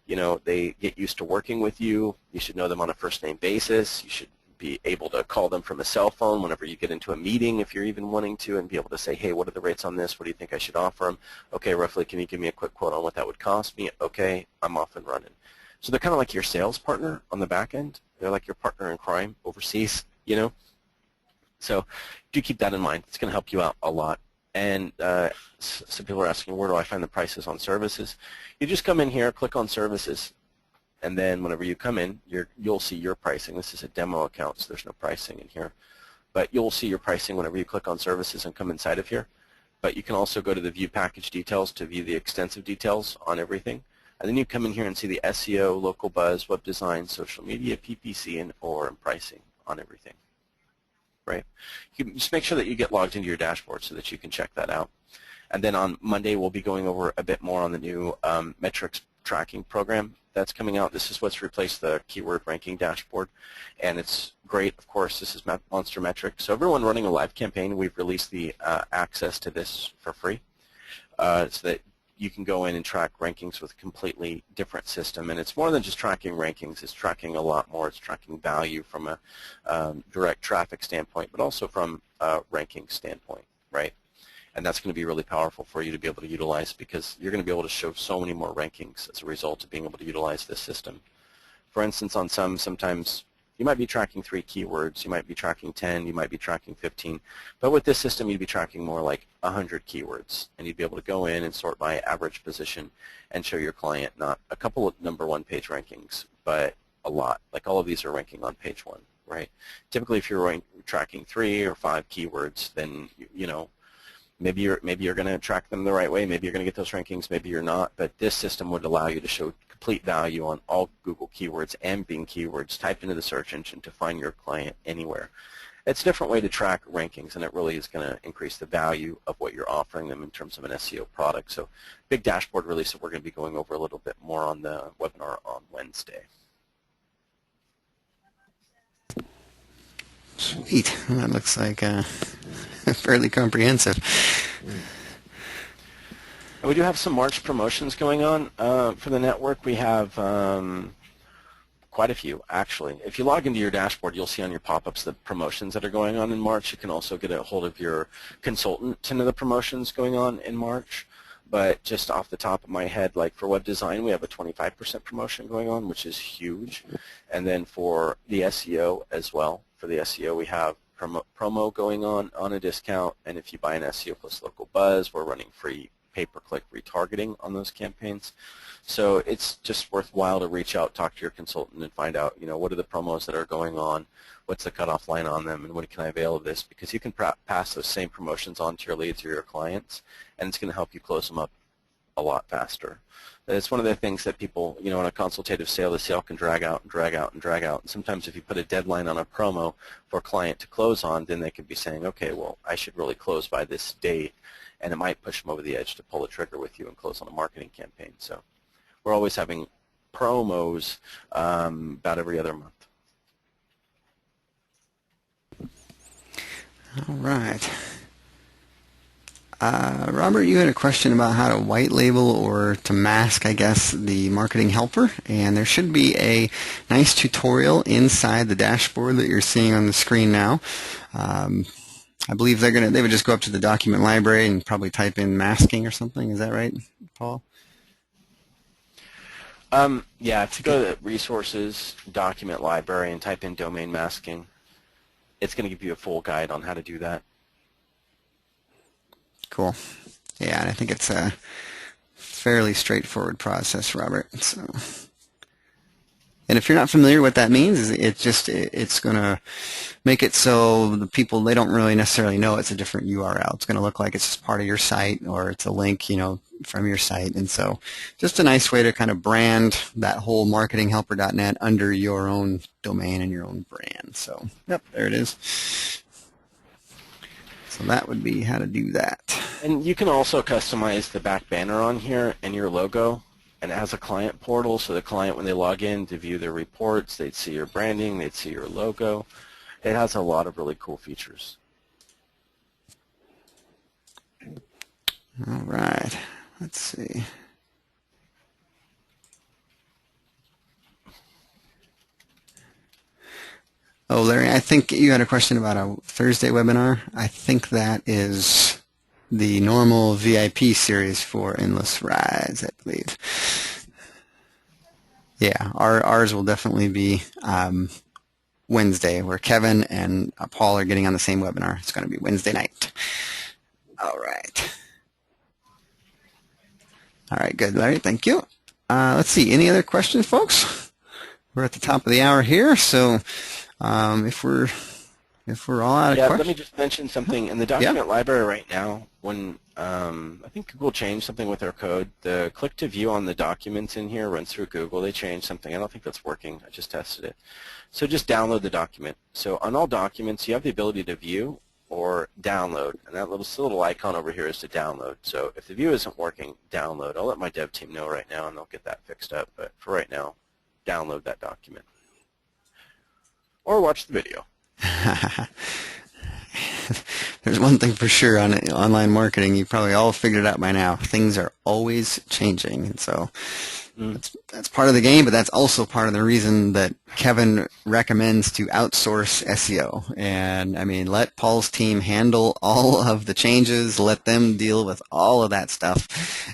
They get used to working with you. You should know them on a first-name basis. You should be able to call them from a cell phone whenever you get into a meeting, if you're even wanting to, and be able to say, hey, what are the rates on this? What do you think I should offer them? Okay, roughly, can you give me a quick quote on what that would cost me? Okay, I'm off and running. So they're kind of like your sales partner on the back end. They're like your partner in crime overseas, So do keep that in mind. It's going to help you out a lot. And some people are asking, where do I find the prices on services? You just come in here, click on services, and then whenever you come in, you'll see your pricing. This is a demo account, so there's no pricing in here. But you'll see your pricing whenever you click on services and come inside of here. but you can also go to the view package details to view the extensive details on everything. And then you come in here and see the SEO, local buzz, web design, social media, PPC, and pricing on everything. Right? You can just make sure that you get logged into your dashboard so that you can check that out. And then on Monday, we'll be going over a bit more on the new metrics tracking program that's coming out. This is what's replaced the keyword ranking dashboard, and it's great. Of course, this is Monster Metrics. So everyone running a live campaign, we've released the access to this for free, so that you can go in and track rankings with a completely different system. And it's more than just tracking rankings. It's tracking a lot more. It's tracking value from a direct traffic standpoint, but also from a ranking standpoint, right? And that's going to be really powerful for you to be able to utilize, because you're going to be able to show so many more rankings as a result of being able to utilize this system. For instance, on sometimes you might be tracking 3 keywords, you might be tracking 10, you might be tracking 15, but with this system you'd be tracking more like 100 keywords, and you'd be able to go in and sort by average position and show your client not a couple of #1 page rankings, but a lot. Like all of these are ranking on page 1, right? Typically if you're tracking 3 or 5 keywords, then you know, maybe you're going to track them the right way, maybe you're going to get those rankings, maybe you're not, but this system would allow you to show complete value on all Google keywords and Bing keywords typed into the search engine to find your client anywhere. It's a different way to track rankings, and it really is going to increase the value of what you're offering them in terms of an SEO product. So big dashboard release that we're going to be going over a little bit more on the webinar on Wednesday.
Sweet. That looks like fairly comprehensive.
We do have some March promotions going on for the network. We have quite a few, actually. If you log into your dashboard, you'll see on your pop-ups the promotions that are going on in March. You can also get a hold of your consultant to know the promotions going on in March. But just off the top of my head, like for web design, we have a 25% promotion going on, which is huge. And then for the SEO as well, for the SEO, we have promo going on a discount. And if you buy an SEO plus local buzz, we're running free pay-per-click retargeting on those campaigns. So it's just worthwhile to reach out, talk to your consultant, and find out, you know, what are the promos that are going on, what's the cutoff line on them, and when can I avail of this? Because you can pass those same promotions on to your leads or your clients, and it's going to help you close them up a lot faster. It's one of the things that people, you know, in a consultative sale, the sale can drag out and drag out and drag out. And sometimes if you put a deadline on a promo for a client to close on, then they could be saying, okay, well, I should really close by this date, and it might push them over the edge to pull the trigger with you and close on a marketing campaign. So we're always having promos about every other month.
All right. Robert, you had a question about how to white label or to mask, I guess, the marketing helper, and there should be a nice tutorial inside the dashboard that you're seeing on the screen now. I believe they would just go up to the document library and probably type in masking or something. Is that right, Paul?
Yeah, if you go to the resources, document library, and type in domain masking, it's going to give you a full guide on how to do that. Cool.
Yeah, and I think it's a fairly straightforward process, Robert. So, and if you're not familiar what that means, it's going to make it so the people, they don't really necessarily know it's a different URL. It's going to look like it's just part of your site, or it's a link, you know, from your site. And so just a nice way to kind of brand that whole marketinghelper.net under your own domain and your own brand. So, yep, there it is. So that would be how to do that.
And you can also customize the back banner on here and your logo, and it has a client portal, so the client, when they log in to view their reports, they'd see your branding, they'd see your logo. It has a lot of really cool features.
All right, let's see. Oh, Larry, I think you had a question about a Thursday webinar. I think that is the normal VIP series for Endless Rides, I believe. Yeah, ours will definitely be Wednesday, where Kevin and Paul are getting on the same webinar. It's going to be Wednesday night. All right. All right, good, Larry. Thank you. Let's see. Any other questions, folks? We're at the top of the hour here, so if if we're all out of
Yeah, let me
questions.
just mention something. In the
Yeah.
document library right now, when I think Google changed something with their code, the click to view on the documents in here runs through Google. They changed something. I don't think that's working. I just tested it. So just download the document. So on all documents, you have the ability to view or download, and that little icon over here is to download. So if the view isn't working, download. I'll let my dev team know right now, and they'll get that fixed up. But for right now, download that document or watch the video.
There's one thing for sure on online marketing. You probably all figured it out by now. Things are always changing, and so that's part of the game, but that's also part of the reason that Kevin recommends to outsource SEO. And I mean, let Paul's team handle all of the changes, let them deal with all of that stuff,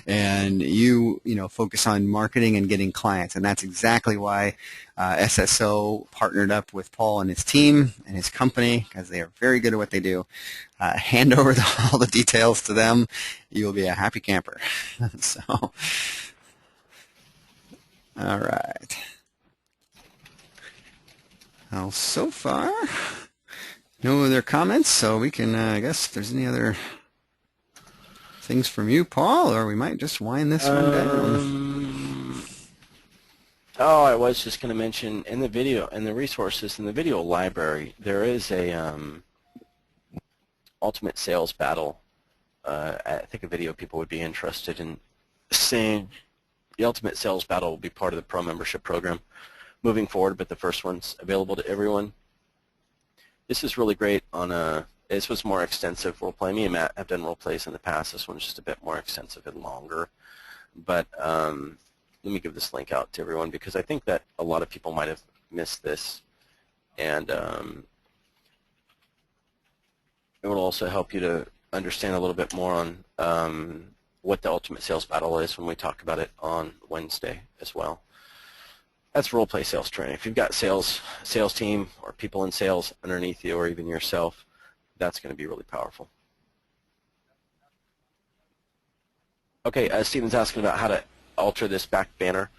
and you know, focus on marketing and getting clients. And that's exactly why SSO partnered up with Paul and his team and his company, because they are very good at what they do. Hand over all the details to them. You will be a happy camper. So. All right. Well, so far, no other comments, so we can, I guess, if there's any other things from you, Paul, or we might just wind this one down.
Oh, I was just going to mention in the video, in the resources, in the video library, there is a ultimate sales battle. I think a video people would be interested in seeing. The Ultimate Sales Battle will be part of the Pro Membership Program moving forward, but the first one's available to everyone. This is really great on this was more extensive role play. Me and Matt have done role plays in the past. This one's just a bit more extensive and longer. But let me give this link out to everyone because I think that a lot of people might have missed this. And it will also help you to understand a little bit more on what the Ultimate Sales Battle is when we talk about it on Wednesday as well. That's role play sales training. If you've got sales team or people in sales underneath you or even yourself, that's going to be really powerful. Okay, Stephen's asking about how to alter this back banner.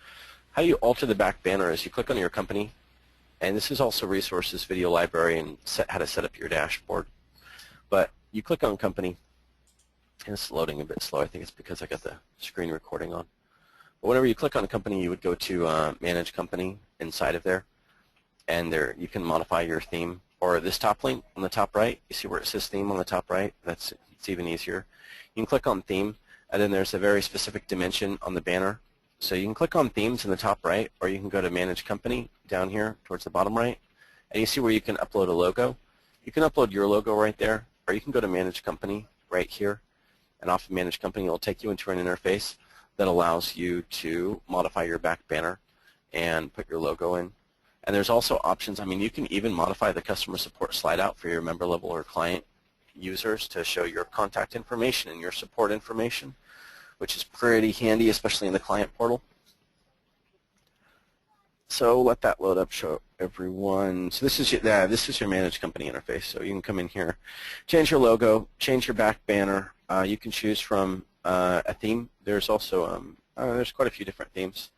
How you alter the back banner is you click on your company, and this is also resources, video library, and how to set up your dashboard. But you click on company, and it's loading a bit slow. I think it's because I got the screen recording on. But whenever you click on a company, you would go to Manage Company inside of there, and there you can modify your theme. Or this top link on the top right, you see where it says theme on the top right? It's even easier. You can click on theme, and then there's a very specific dimension on the banner. So you can click on themes in the top right, or you can go to Manage Company down here towards the bottom right, and you see where you can upload a logo. You can upload your logo right there, or you can go to Manage Company right here. And off of Manage Company, it will take you into an interface that allows you to modify your back banner and put your logo in. And there's also options. I mean, you can even modify the customer support slide out for your member level or client users to show your contact information and your support information, which is pretty handy, especially in the client portal. So let that load up, show everyone. So this is your Manage Company interface. So you can come in here, change your logo, change your back banner. You can choose from a theme. There's also there's quite a few different themes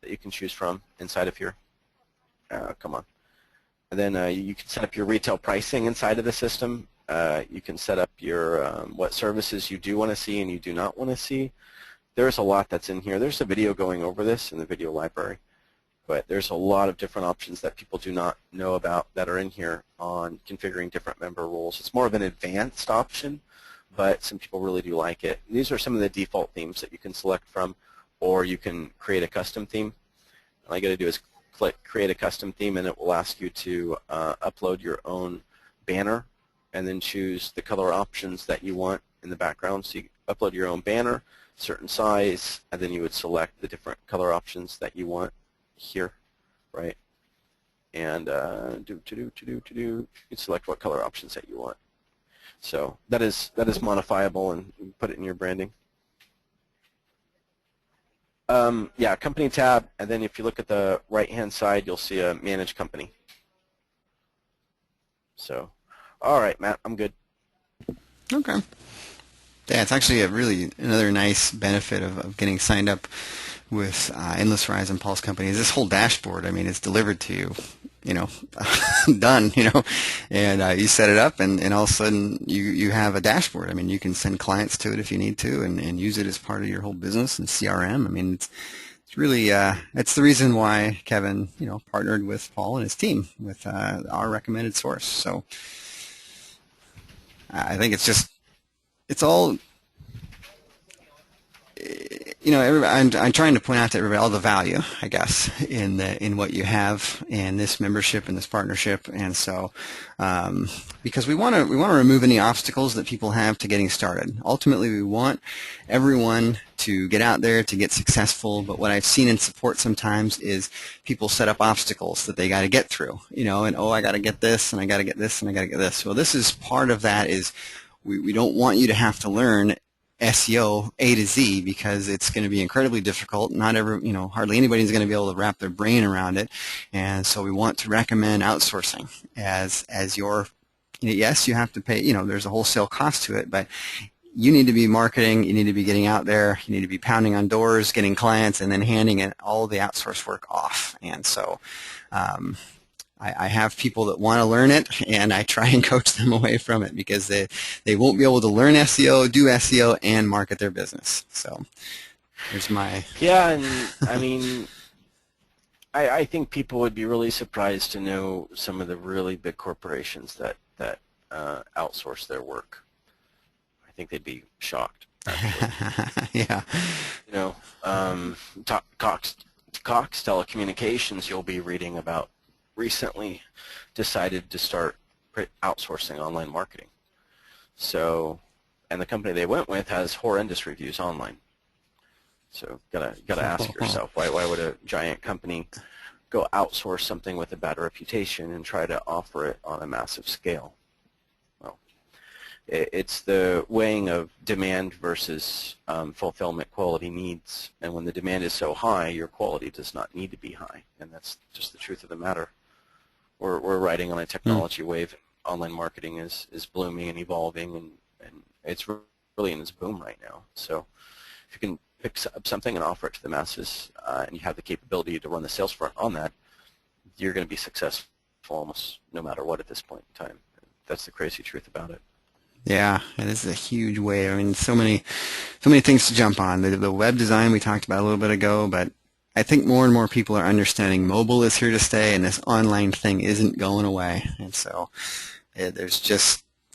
that you can choose from inside of here. Come on. And then you can set up your retail pricing inside of the system. You can set up your what services you do want to see and you do not want to see. There's a lot that's in here. There's a video going over this in the video library. But there's a lot of different options that people do not know about that are in here on configuring different member roles. It's more of an advanced option, but some people really do like it. And these are some of the default themes that you can select from, or you can create a custom theme. All you got to do is click Create a Custom Theme, and it will ask you to upload your own banner and then choose the color options that you want in the background. So you upload your own banner, certain size, and then you would select the different color options that you want here, right? And you can select what color options that you want. So that is modifiable, and you can put it in your branding. Yeah, Company tab, and then if you look at the right-hand side, you'll see a Manage Company. So, all right, Matt, I'm good.
Okay. Yeah, it's actually another nice benefit of getting signed up with Endless Rise and Paul's company is this whole dashboard. I mean, it's delivered to you done, and you set it up, and all of a sudden you have a dashboard. I mean, you can send clients to it if you need to, and use it as part of your whole business and CRM. I mean, it's really it's the reason why Kevin, partnered with Paul and his team with our recommended source. So I think it's all. I'm trying to point out to everybody all the value, I guess, in what you have in this membership and this partnership, and so because we want to remove any obstacles that people have to getting started. Ultimately, we want everyone to get out there to get successful. But what I've seen in support sometimes is people set up obstacles that they got to get through, and I got to get this, and I got to get this, and I got to get this. Well, this is part of that. Is we don't want you to have to learn SEO A to Z, because it's going to be incredibly difficult. Hardly anybody's going to be able to wrap their brain around it, and so we want to recommend outsourcing as your. Yes, you have to pay. There's a wholesale cost to it, but you need to be marketing. You need to be getting out there. You need to be pounding on doors, getting clients, and then handing it all the outsource work off. And so. I have people that want to learn it, and I try and coach them away from it, because they won't be able to learn SEO, do SEO, and market their business. So there's my...
Yeah, and I mean, I think people would be really surprised to know some of the really big corporations that outsource their work. I think they'd be shocked, actually.
Yeah.
Cox Telecommunications, you'll be reading about, recently decided to start outsourcing online marketing. So, and the company they went with has horrendous reviews online. So, gotta ask yourself, why would a giant company go outsource something with a bad reputation and try to offer it on a massive scale? Well, it's the weighing of demand versus fulfillment quality needs. And when the demand is so high, your quality does not need to be high, and that's just the truth of the matter. We're riding on a technology wave. Online marketing is blooming and evolving, and it's really in its boom right now. So if you can pick up something and offer it to the masses, and you have the capability to run the sales front on that, you're going to be successful almost no matter what at this point in time. That's the crazy truth about it.
Yeah, and this is a huge wave. I mean, so many things to jump on. The web design we talked about a little bit ago, but I think more and more people are understanding mobile is here to stay, and this online thing isn't going away. And so there's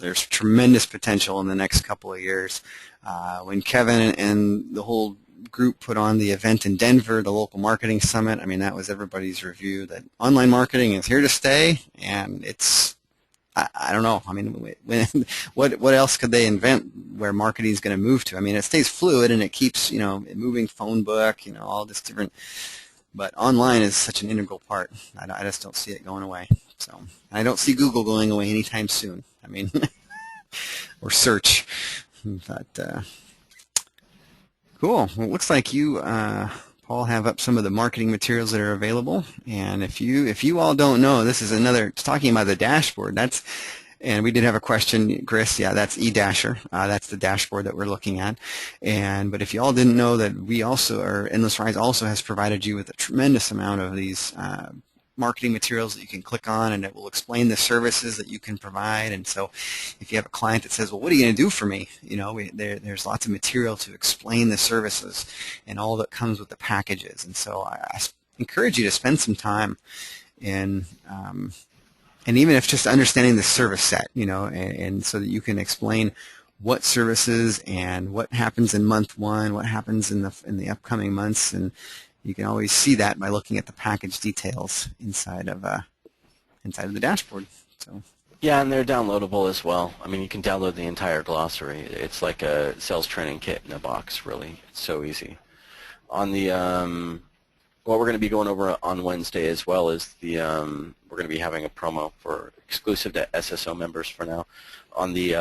tremendous potential in the next couple of years. When Kevin and the whole group put on the event in Denver, the local marketing summit, I mean, that was everybody's review that online marketing is here to stay, and I don't know. I mean, what else could they invent where marketing is going to move to? I mean, it stays fluid and it keeps, moving, phone book, all this different. But online is such an integral part. I just don't see it going away. So I don't see Google going away anytime soon. I mean, or search. But cool. Well, it looks like you, Paul, have up some of the marketing materials that are available. And if you all don't know, this is another, talking about the dashboard, and we did have a question, Chris, yeah, that's eDasher. That's the dashboard that we're looking at. But if you all didn't know that we also, or Endless Rise also has provided you with a tremendous amount of these marketing materials that you can click on, and it will explain the services that you can provide. And so if you have a client that says, well, what are you going to do for me? There's lots of material to explain the services and all that comes with the packages. And so I encourage you to spend some time in, and even if just understanding the service set, and so that you can explain what services and what happens in month one, what happens in the upcoming months, and you can always see that by looking at the package details inside of the dashboard. So.
Yeah, and they're downloadable as well. I mean, you can download the entire glossary. It's like a sales training kit in a box, really. It's so easy. On the what we're going to be going over on Wednesday as well is we're going to be having a promo for exclusive to SSO members for now. On the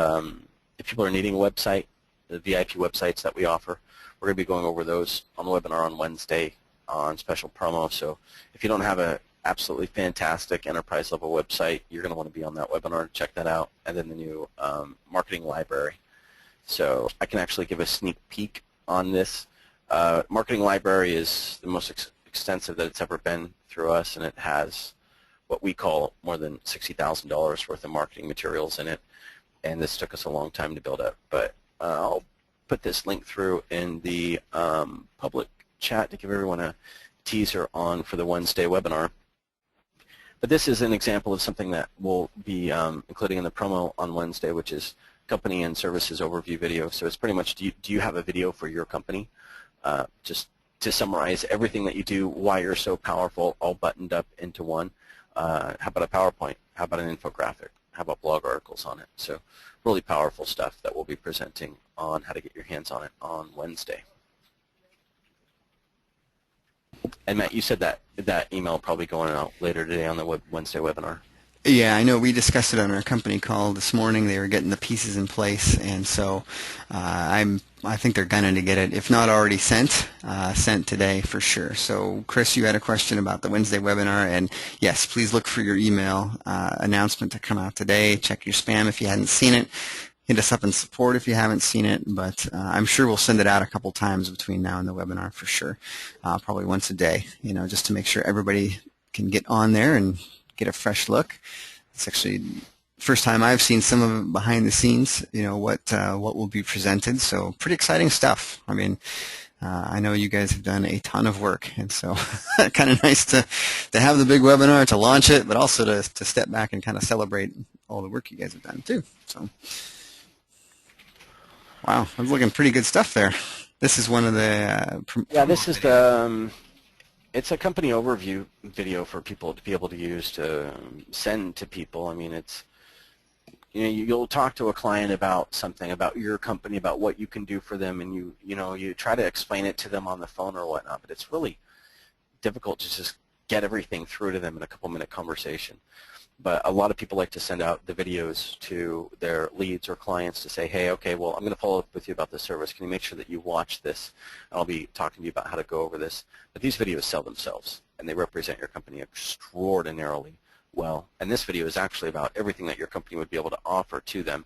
if people are needing a website, the VIP websites that we offer, we're going to be going over those on the webinar on Wednesday on special promo. So if you don't have a absolutely fantastic enterprise level website, you're going to want to be on that webinar to check that out. And then the new marketing library. So I can actually give a sneak peek on this. Marketing library is the most extensive that it's ever been through us, and it has what we call more than $60,000 worth of marketing materials in it, and this took us a long time to build up. But I'll put this link through in the public chat to give everyone a teaser on for the Wednesday webinar. But this is an example of something that we'll be including in the promo on Wednesday, which is company and services overview video. So it's pretty much, do you have a video for your company? Just to summarize everything that you do, why you're so powerful, all buttoned up into one. How about a PowerPoint? How about an infographic? How about blog articles on it? So really powerful stuff that we'll be presenting on how to get your hands on it on Wednesday. And Matt, you said that email probably going out later today on the Wednesday webinar.
Yeah, I know. We discussed it on our company call this morning. They were getting the pieces in place, and so I think they're gunning to get it, if not already sent today for sure. So, Chris, you had a question about the Wednesday webinar, and yes, please look for your email announcement to come out today. Check your spam if you hadn't seen it. Hit us up in support if you haven't seen it, but I'm sure we'll send it out a couple times between now and the webinar for sure, probably once a day, just to make sure everybody can get on there and get a fresh look. It's actually the first time I've seen some of it behind the scenes, what will be presented, so pretty exciting stuff. I mean, I know you guys have done a ton of work, and so kind of nice to have the big webinar to launch it, but also to step back and kind of celebrate all the work you guys have done too. So. Wow, that's looking pretty good stuff there. This is one of the...
yeah, this is the... it's a company overview video for people to be able to use to send to people. I mean, it's... you'll talk to a client about something, about your company, about what you can do for them, and you try to explain it to them on the phone or whatnot, but it's really difficult to just get everything through to them in a couple-minute conversation. But a lot of people like to send out the videos to their leads or clients to say, hey, okay, well, I'm going to follow up with you about this service. Can you make sure that you watch this? And I'll be talking to you about how to go over this. But these videos sell themselves, and they represent your company extraordinarily well. And this video is actually about everything that your company would be able to offer to them.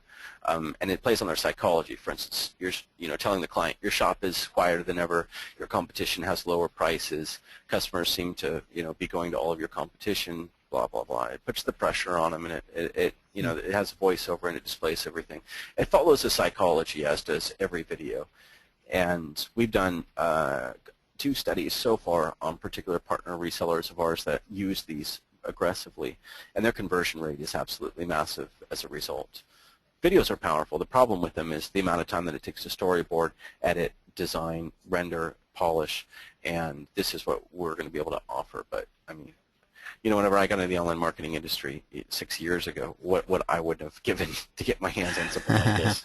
And it plays on their psychology. For instance, you're telling the client your shop is quieter than ever, your competition has lower prices, customers seem to be going to all of your competition, blah, blah, blah. It puts the pressure on them, and it has voiceover, and it displays everything. It follows the psychology, as does every video. And we've done 2 studies so far on particular partner resellers of ours that use these aggressively, and their conversion rate is absolutely massive as a result. Videos are powerful. The problem with them is the amount of time that it takes to storyboard, edit, design, render, polish, and this is what we're going to be able to offer. But, I mean, whenever I got into the online marketing industry 6 years ago, what I would have given to get my hands on something like this.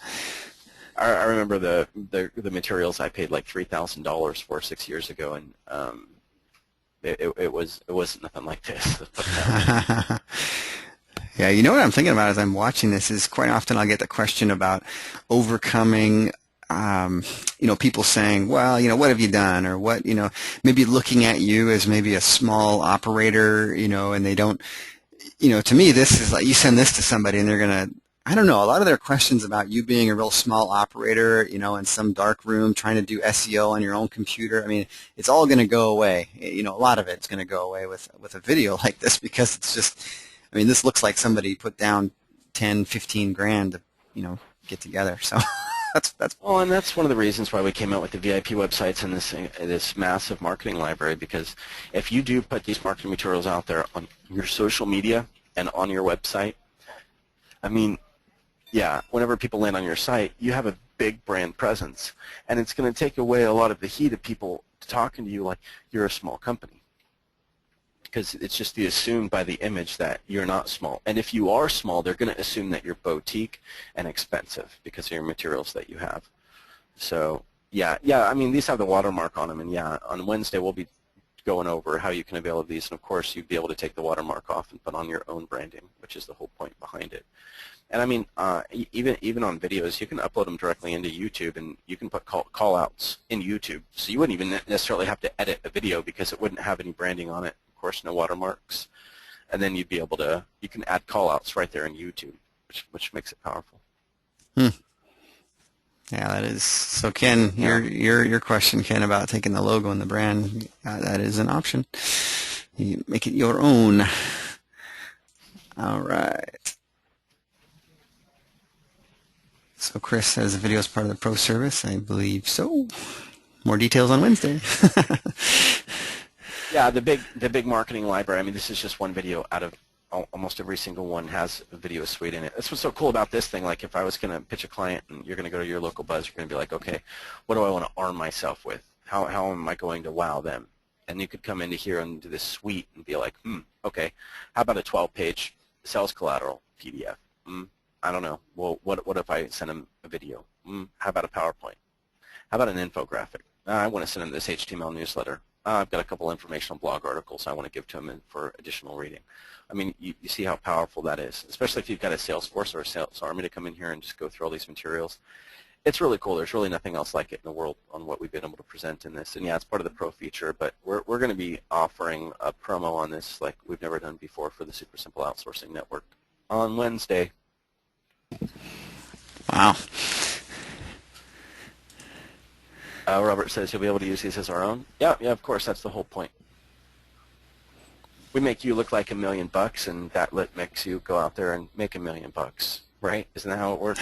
I remember the materials I paid like $3,000 for 6 years ago, and it wasn't nothing like this.
Yeah, what I'm thinking about as I'm watching this is quite often I'll get the question about overcoming people saying, well, what have you done? Or what, maybe looking at you as maybe a small operator, and they don't, to me, this is like you send this to somebody and they're going to, I don't know, a lot of their questions about you being a real small operator, in some dark room trying to do SEO on your own computer. I mean, it's all going to go away. A lot of it's going to go away with a video like this, because it's just, I mean, this looks like somebody put down 10, 15 grand to, get together. So that's
well, and that's one of the reasons why we came out with the VIP websites and this massive marketing library, because if you do put these marketing materials out there on your social media and on your website, I mean, yeah, whenever people land on your site, you have a big brand presence, and it's going to take away a lot of the heat of people talking to you like you're a small company, because it's just assumed by the image that you're not small. And if you are small, they're going to assume that you're boutique and expensive because of your materials that you have. So, yeah, I mean, these have the watermark on them, and yeah, on Wednesday we'll be going over how you can avail of these, and of course you'd be able to take the watermark off and put on your own branding, which is the whole point behind it. And I mean, even on videos, you can upload them directly into YouTube, and you can put call-outs in YouTube. So you wouldn't even necessarily have to edit a video because it wouldn't have any branding on it. Of course, no watermarks. And then you'd be able to, you can add call-outs right there in YouTube, which makes it powerful.
Yeah, that is. So Ken, your question, Ken, about taking the logo and the brand, that is an option. You make it your own. All right. So Chris says the video is part of the pro service. I believe so. More details on Wednesday.
Yeah, the big marketing library. I mean, this is just one video out of almost every single one has a video suite in it. That's what's so cool about this thing. Like if I was going to pitch a client and you're going to go to your local buzz, you're going to be like, okay, what do I want to arm myself with? How am I going to wow them? And you could come into here and do this suite and be like, okay, how about a 12-page sales collateral PDF? I don't know. Well, what if I send them a video? How about a PowerPoint? How about an infographic? I want to send them this HTML newsletter. I've got a couple informational blog articles I want to give to them for additional reading. I mean, you see how powerful that is, especially if you've got a sales force or a sales army to come in here and just go through all these materials. It's really cool. There's really nothing else like it in the world on what we've been able to present in this. And yeah, it's part of the pro feature, but we're going to be offering a promo on this like we've never done before for the Super Simple Outsourcing Network on Wednesday.
Wow.
Robert says you'll be able to use these as our own. Yeah, of course. That's the whole point. We make you look like $1 million, and that makes you go out there and make $1 million, right? Isn't that how it works?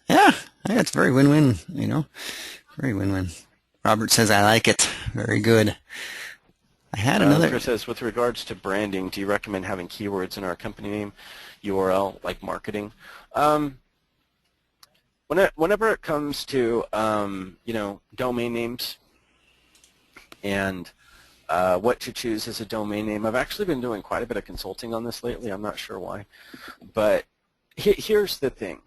Yeah, it's very win-win, you know, very win-win. Robert says, I like it. Very good. I had another.
Chris says, with regards to branding, do you recommend having keywords in our company name, URL, like marketing? Whenever it comes to, domain names and what to choose as a domain name, I've actually been doing quite a bit of consulting on this lately. I'm not sure why. But here's the thing.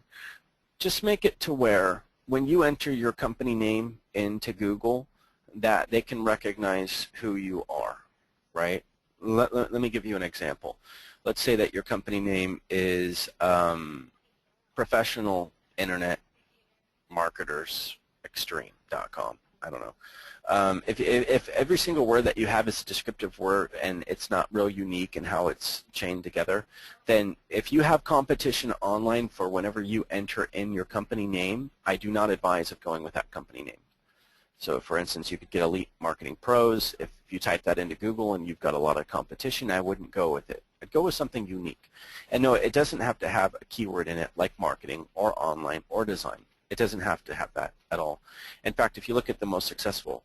Just make it to where when you enter your company name into Google, that they can recognize who you are, right? Let me give you an example. Let's say that your company name is Professional Internet Marketers Extreme.com. I don't know. If every single word that you have is a descriptive word and it's not real unique in how it's chained together, then if you have competition online for whenever you enter in your company name, I do not advise of going with that company name. So for instance, you could get Elite Marketing Pros. If you type that into Google and you've got a lot of competition, I wouldn't go with it. I'd go with something unique. And no, it doesn't have to have a keyword in it like marketing or online or design. It doesn't have to have that at all. In fact, if you look at the most successful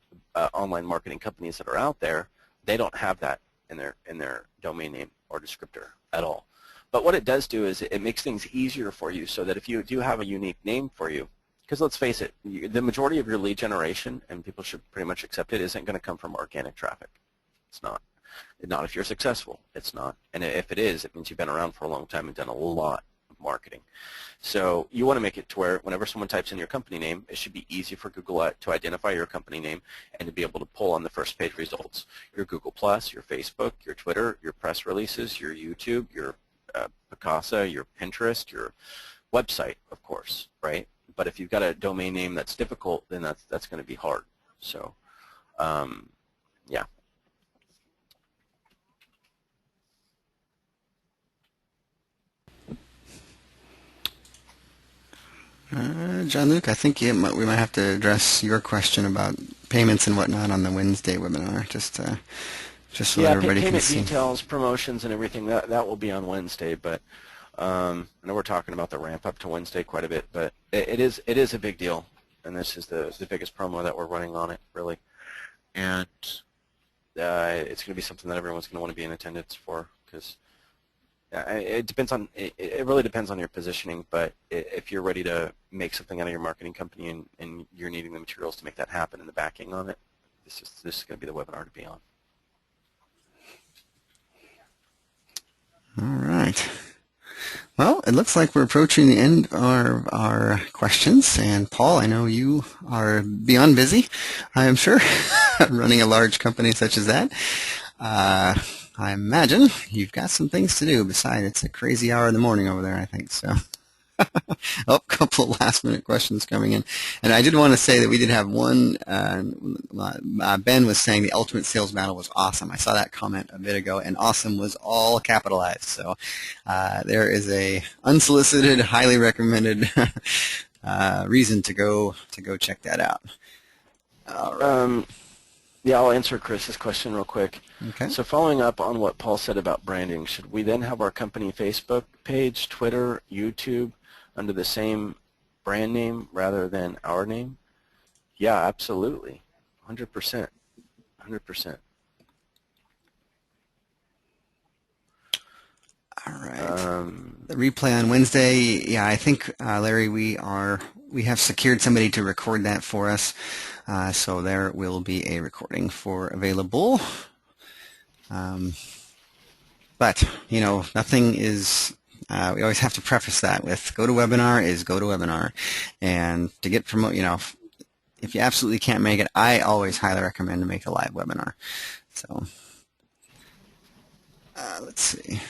online marketing companies that are out there, they don't have that in their domain name or descriptor at all. But what it does do is it makes things easier for you so that if you do have a unique name for you, because let's face it, the majority of your lead generation, and people should pretty much accept it, isn't going to come from organic traffic. It's not. Not if you're successful. It's not. And if it is, it means you've been around for a long time and done a lot of marketing. So you want to make it to where whenever someone types in your company name, it should be easy for Google to identify your company name and to be able to pull on the first page results. Your Google+, your Facebook, your Twitter, your press releases, your YouTube, your Picasa, your Pinterest, your website, of course, right? But if you've got a domain name that's difficult, then that's going to be hard. So, yeah.
John-Luc, I think we might have to address your question about payments and whatnot on the Wednesday webinar, just so that everybody can see.
Payment details, promotions, and everything, that will be on Wednesday. But I know we're talking about the ramp up to Wednesday quite a bit, but it is a big deal, and this is the biggest promo that we're running on it, really. And it's going to be something that everyone's going to want to be in attendance for, because it depends on it really depends on your positioning. But if you're ready to make something out of your marketing company and you're needing the materials to make that happen and the backing on it, this is going to be the webinar to be on.
All right. Well, it looks like we're approaching the end of our questions. And Paul, I know you are beyond busy, I am sure, running a large company such as that. I imagine you've got some things to do. Besides, it's a crazy hour in the morning over there, I think. So, oh, a couple of last-minute questions coming in. And I did want to say that we did have one. Ben was saying the Ultimate Sales Battle was awesome. I saw that comment a bit ago, and awesome was all capitalized. So there is a unsolicited, highly recommended reason to go check that out.
All right. Yeah, I'll answer Chris's question real quick.
Okay.
So following up on what Paul said about branding, should we then have our company Facebook page, Twitter, YouTube under the same brand name rather than our name? Yeah, absolutely. 100%. 100%.
All right. The replay on Wednesday, yeah, I think, Larry, we have secured somebody to record that for us. So there will be a recording available. But, you know, nothing is, we always have to preface that with GoToWebinar is GoToWebinar. And to get you know, if you absolutely can't make it, I always highly recommend to make a live webinar. So, let's see.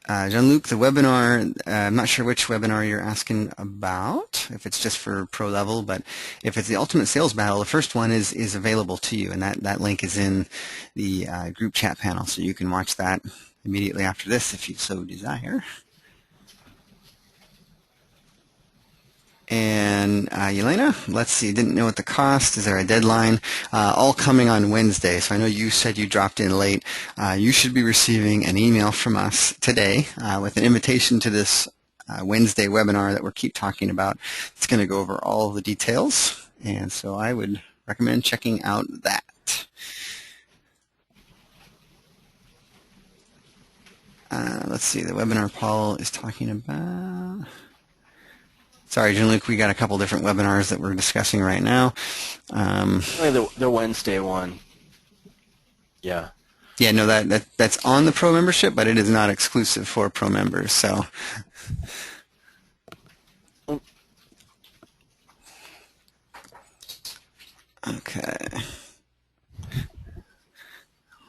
Jean-Luc, the webinar, I'm not sure which webinar you're asking about, if it's just for pro level, but if it's the Ultimate Sales Battle, the first one is available to you, and that link is in the group chat panel, so you can watch that immediately after this if you so desire. And Yelena, let's see, didn't know what the cost. Is there a deadline? All coming on Wednesday. So I know you said you dropped in late. You should be receiving an email from us today with an invitation to this Wednesday webinar that we'll keep talking about. It's going to go over all of the details. And so I would recommend checking out that. Let's see, the webinar Paul is talking about. Sorry, Jean-Luc, we got a couple different webinars that we're discussing right now.
The Wednesday one. Yeah.
Yeah, no, that's on the Pro membership, but it is not exclusive for Pro members. So, okay.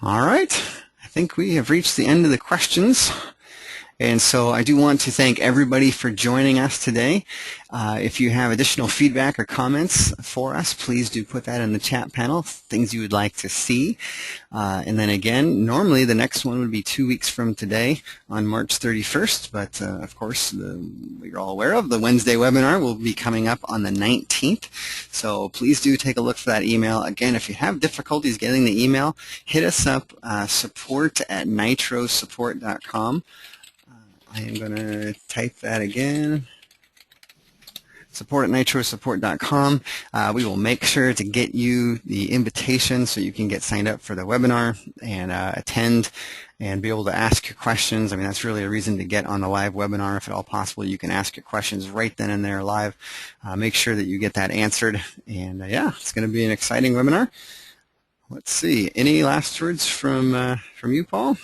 All right. I think we have reached the end of the questions. And so I do want to thank everybody for joining us today. If you have additional feedback or comments for us, please do put that in the chat panel, things you would like to see. And then again, normally the next one would be 2 weeks from today on March 31st, but of course, we're all aware of the Wednesday webinar will be coming up on the 19th. So please do take a look for that email. Again, if you have difficulties getting the email, hit us up, support@nitrosupport.com. I am going to type that again. Support@nitrosupport.com. We will make sure to get you the invitation so you can get signed up for the webinar and attend and be able to ask your questions. I mean, that's really a reason to get on the live webinar. If at all possible, you can ask your questions right then and there live. Make sure that you get that answered. And yeah, it's going to be an exciting webinar. Let's see. Any last words from you, Paul?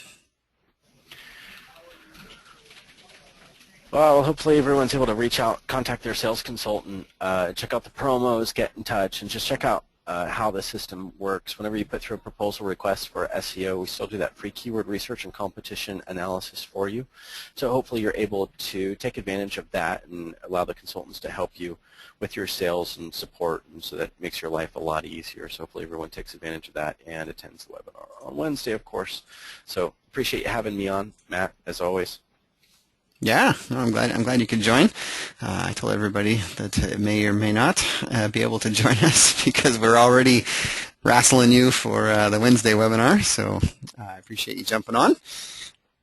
Well, hopefully everyone's able to reach out, contact their sales consultant, check out the promos, get in touch, and just check out how the system works. Whenever you put through a proposal request for SEO, we still do that free keyword research and competition analysis for you. So hopefully you're able to take advantage of that and allow the consultants to help you with your sales and support, and so that makes your life a lot easier. So hopefully everyone takes advantage of that and attends the webinar on Wednesday, of course. So appreciate you having me on, Matt, as always.
Yeah, no, I'm glad you could join. I told everybody that it may or may not be able to join us because we're already wrestling you for the Wednesday webinar. So I appreciate you jumping on.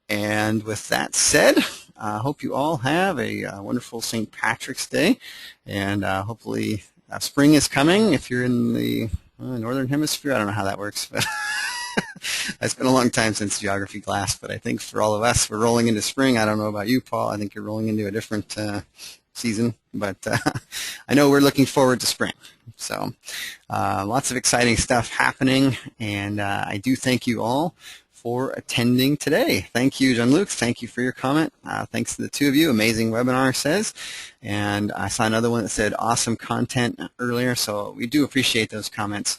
And with that said, I hope you all have a wonderful St. Patrick's Day. And hopefully spring is coming if you're in the Northern Hemisphere. I don't know how that works, but it's been a long time since geography class, but I think for all of us, we're rolling into spring. I don't know about you, Paul. I think you're rolling into a different season, but I know we're looking forward to spring. So lots of exciting stuff happening, and I do thank you all for attending today. Thank you, Jean-Luc. Thank you for your comment. Thanks to the two of you. Amazing webinar, says. And I saw another one that said awesome content earlier, so we do appreciate those comments.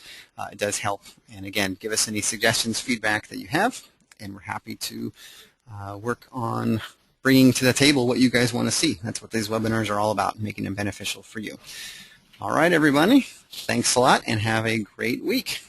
It does help. And again, give us any suggestions, feedback that you have, and we're happy to work on bringing to the table what you guys want to see. That's what these webinars are all about, making them beneficial for you. All right, everybody. Thanks a lot, and have a great week.